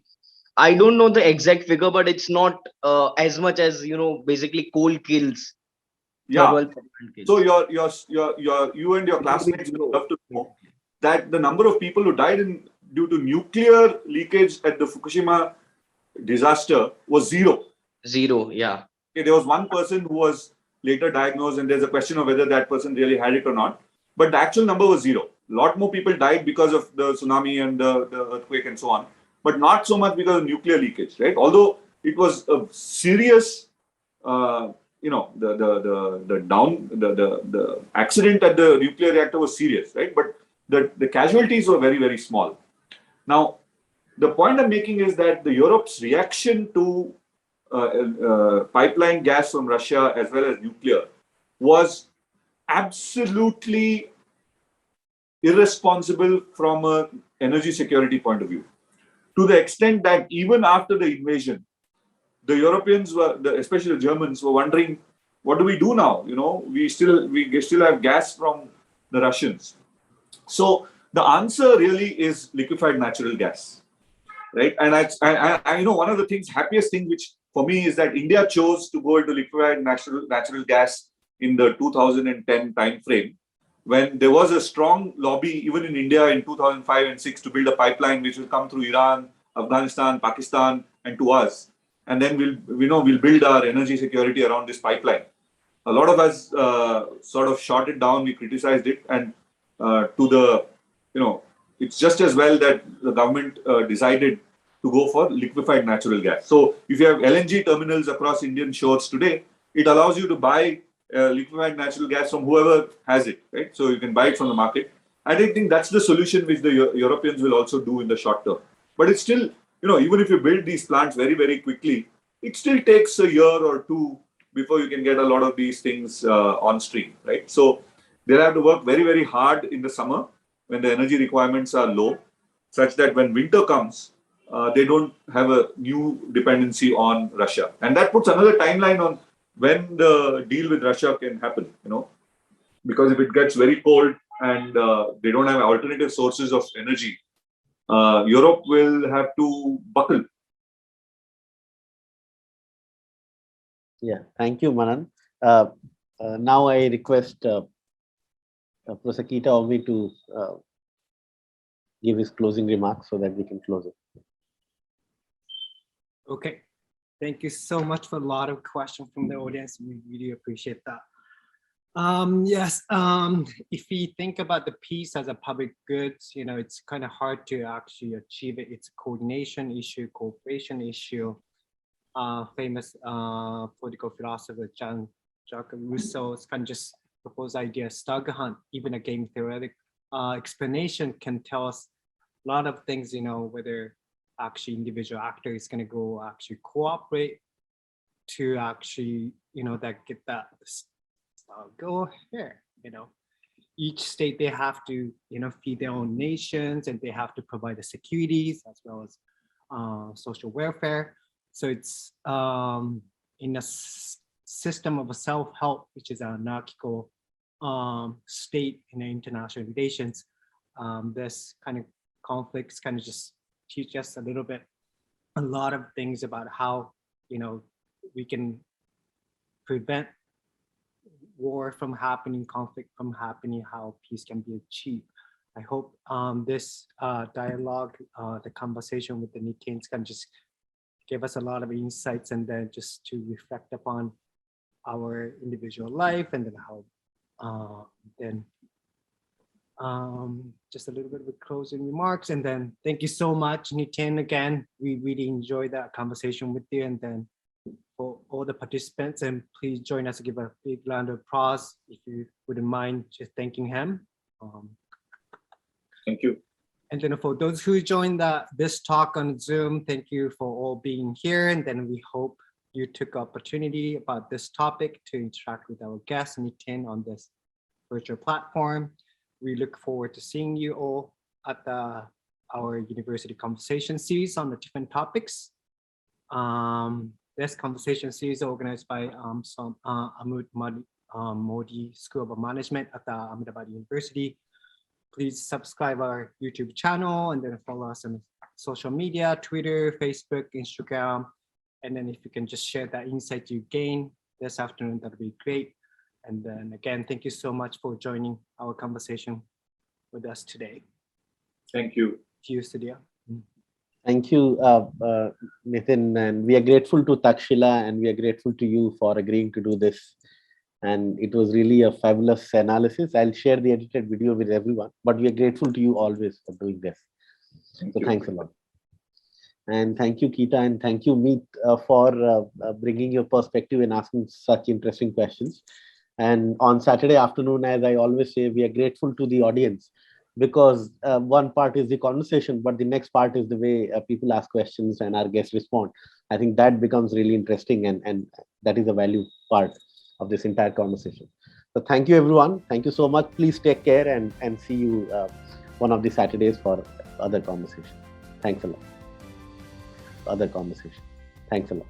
I don't know the exact figure, but it's not as much as basically coal kills.
Yeah. So you and your classmates would love to know that the number of people who died due to nuclear leakage at the Fukushima disaster was zero.
Zero, yeah.
Okay, there was one person who was later diagnosed, and there's a question of whether that person really had it or not. But the actual number was zero. A lot more people died because of the tsunami and the earthquake and so on, but not so much because of nuclear leakage, right? Although it was a serious, the accident at the nuclear reactor was serious, right? But the casualties were very, very small. Now, the point I'm making is that the Europe's reaction to pipeline gas from Russia as well as nuclear was absolutely irresponsible from an energy security point of view. To the extent that even after the invasion, the Europeans were, especially the Germans, were wondering, what do we do now? You know, we still have gas from the Russians. So the answer really is liquefied natural gas, right? And I you know, one of the happiest thing which for me is that India chose to go into liquefied natural gas in the 2010 time frame, when there was a strong lobby even in India in 2005 and 6 to build a pipeline which will come through Iran, Afghanistan, Pakistan, and to us. And then we'll build our energy security around this pipeline. A lot of us sort of shot it down. We criticized it, and it's just as well that the government decided to go for liquefied natural gas. So if you have LNG terminals across Indian shores today, it allows you to buy liquefied natural gas from whoever has it, right? So you can buy it from the market. I don't think that's the solution which the Europeans will also do in the short term. But it's still, even if you build these plants very, very quickly, it still takes a year or two before you can get a lot of these things on stream, right? So they'll have to work very, very hard in the summer when the energy requirements are low, such that when winter comes, they don't have a new dependency on Russia. And that puts another timeline on when the deal with Russia can happen, because if it gets very cold and they don't have alternative sources of energy, Europe will have to buckle.
Yeah, thank you, Manan. Now I request Professor Kita Ogmi to give his closing remarks so that we can close it.
Okay. Thank you so much for a lot of questions from the audience. We really appreciate that. Yes, if we think about the peace as a public good, it's kind of hard to actually achieve it. It's a coordination issue, cooperation issue. Famous political philosopher Jean-Jacques Rousseau's kind of just proposed idea, Stughunt, even a game theoretic explanation can tell us a lot of things, whether actually individual actor is going to go actually cooperate to actually, that get that go here, each state, they have to, feed their own nations, and they have to provide the securities as well as social welfare. So it's in a system of a self-help, which is an anarchical state in international relations. This kind of conflicts kind of just teach us a lot of things about how, we can prevent war from happening, conflict from happening, how peace can be achieved. I hope this dialogue, the conversation with the Nitins can just give us a lot of insights, and then just to reflect upon our individual life, and then how just a little bit of closing remarks. And then thank you so much, Nitin, again. We really enjoyed that conversation with you. And then for all the participants, and please join us to give a big round of applause, if you wouldn't mind just thanking him.
Thank you.
And then for those who joined this talk on Zoom, thank you for all being here. And then we hope you took opportunity about this topic to interact with our guest, Nitin, on this virtual platform. We look forward to seeing you all at our university conversation series on the different topics. This conversation series is organized by Ahmedabad Modi School of Management at the Ahmedabad University. Please subscribe our YouTube channel, and then follow us on social media, Twitter, Facebook, Instagram. And then if you can just share that insight you gain this afternoon, that'd be great. And then again, thank you so much for joining our conversation with us today.
Thank you.
To you, Sudhir.
Thank you, Nitin. And we are grateful to Takshashila, and we are grateful to you for agreeing to do this. And it was really a fabulous analysis. I'll share the edited video with everyone, but we are grateful to you always for doing this. So thanks a lot. And thank you, Kita, and thank you, Meet, for bringing your perspective and asking such interesting questions. And on Saturday afternoon, as I always say, we are grateful to the audience because one part is the conversation, but the next part is the way people ask questions and our guests respond. I think that becomes really interesting, and that is a value part of this entire conversation. So thank you, everyone. Thank you so much. Please take care, and see you one of the Saturdays for other conversation. Thanks a lot. Other conversation. Thanks a lot.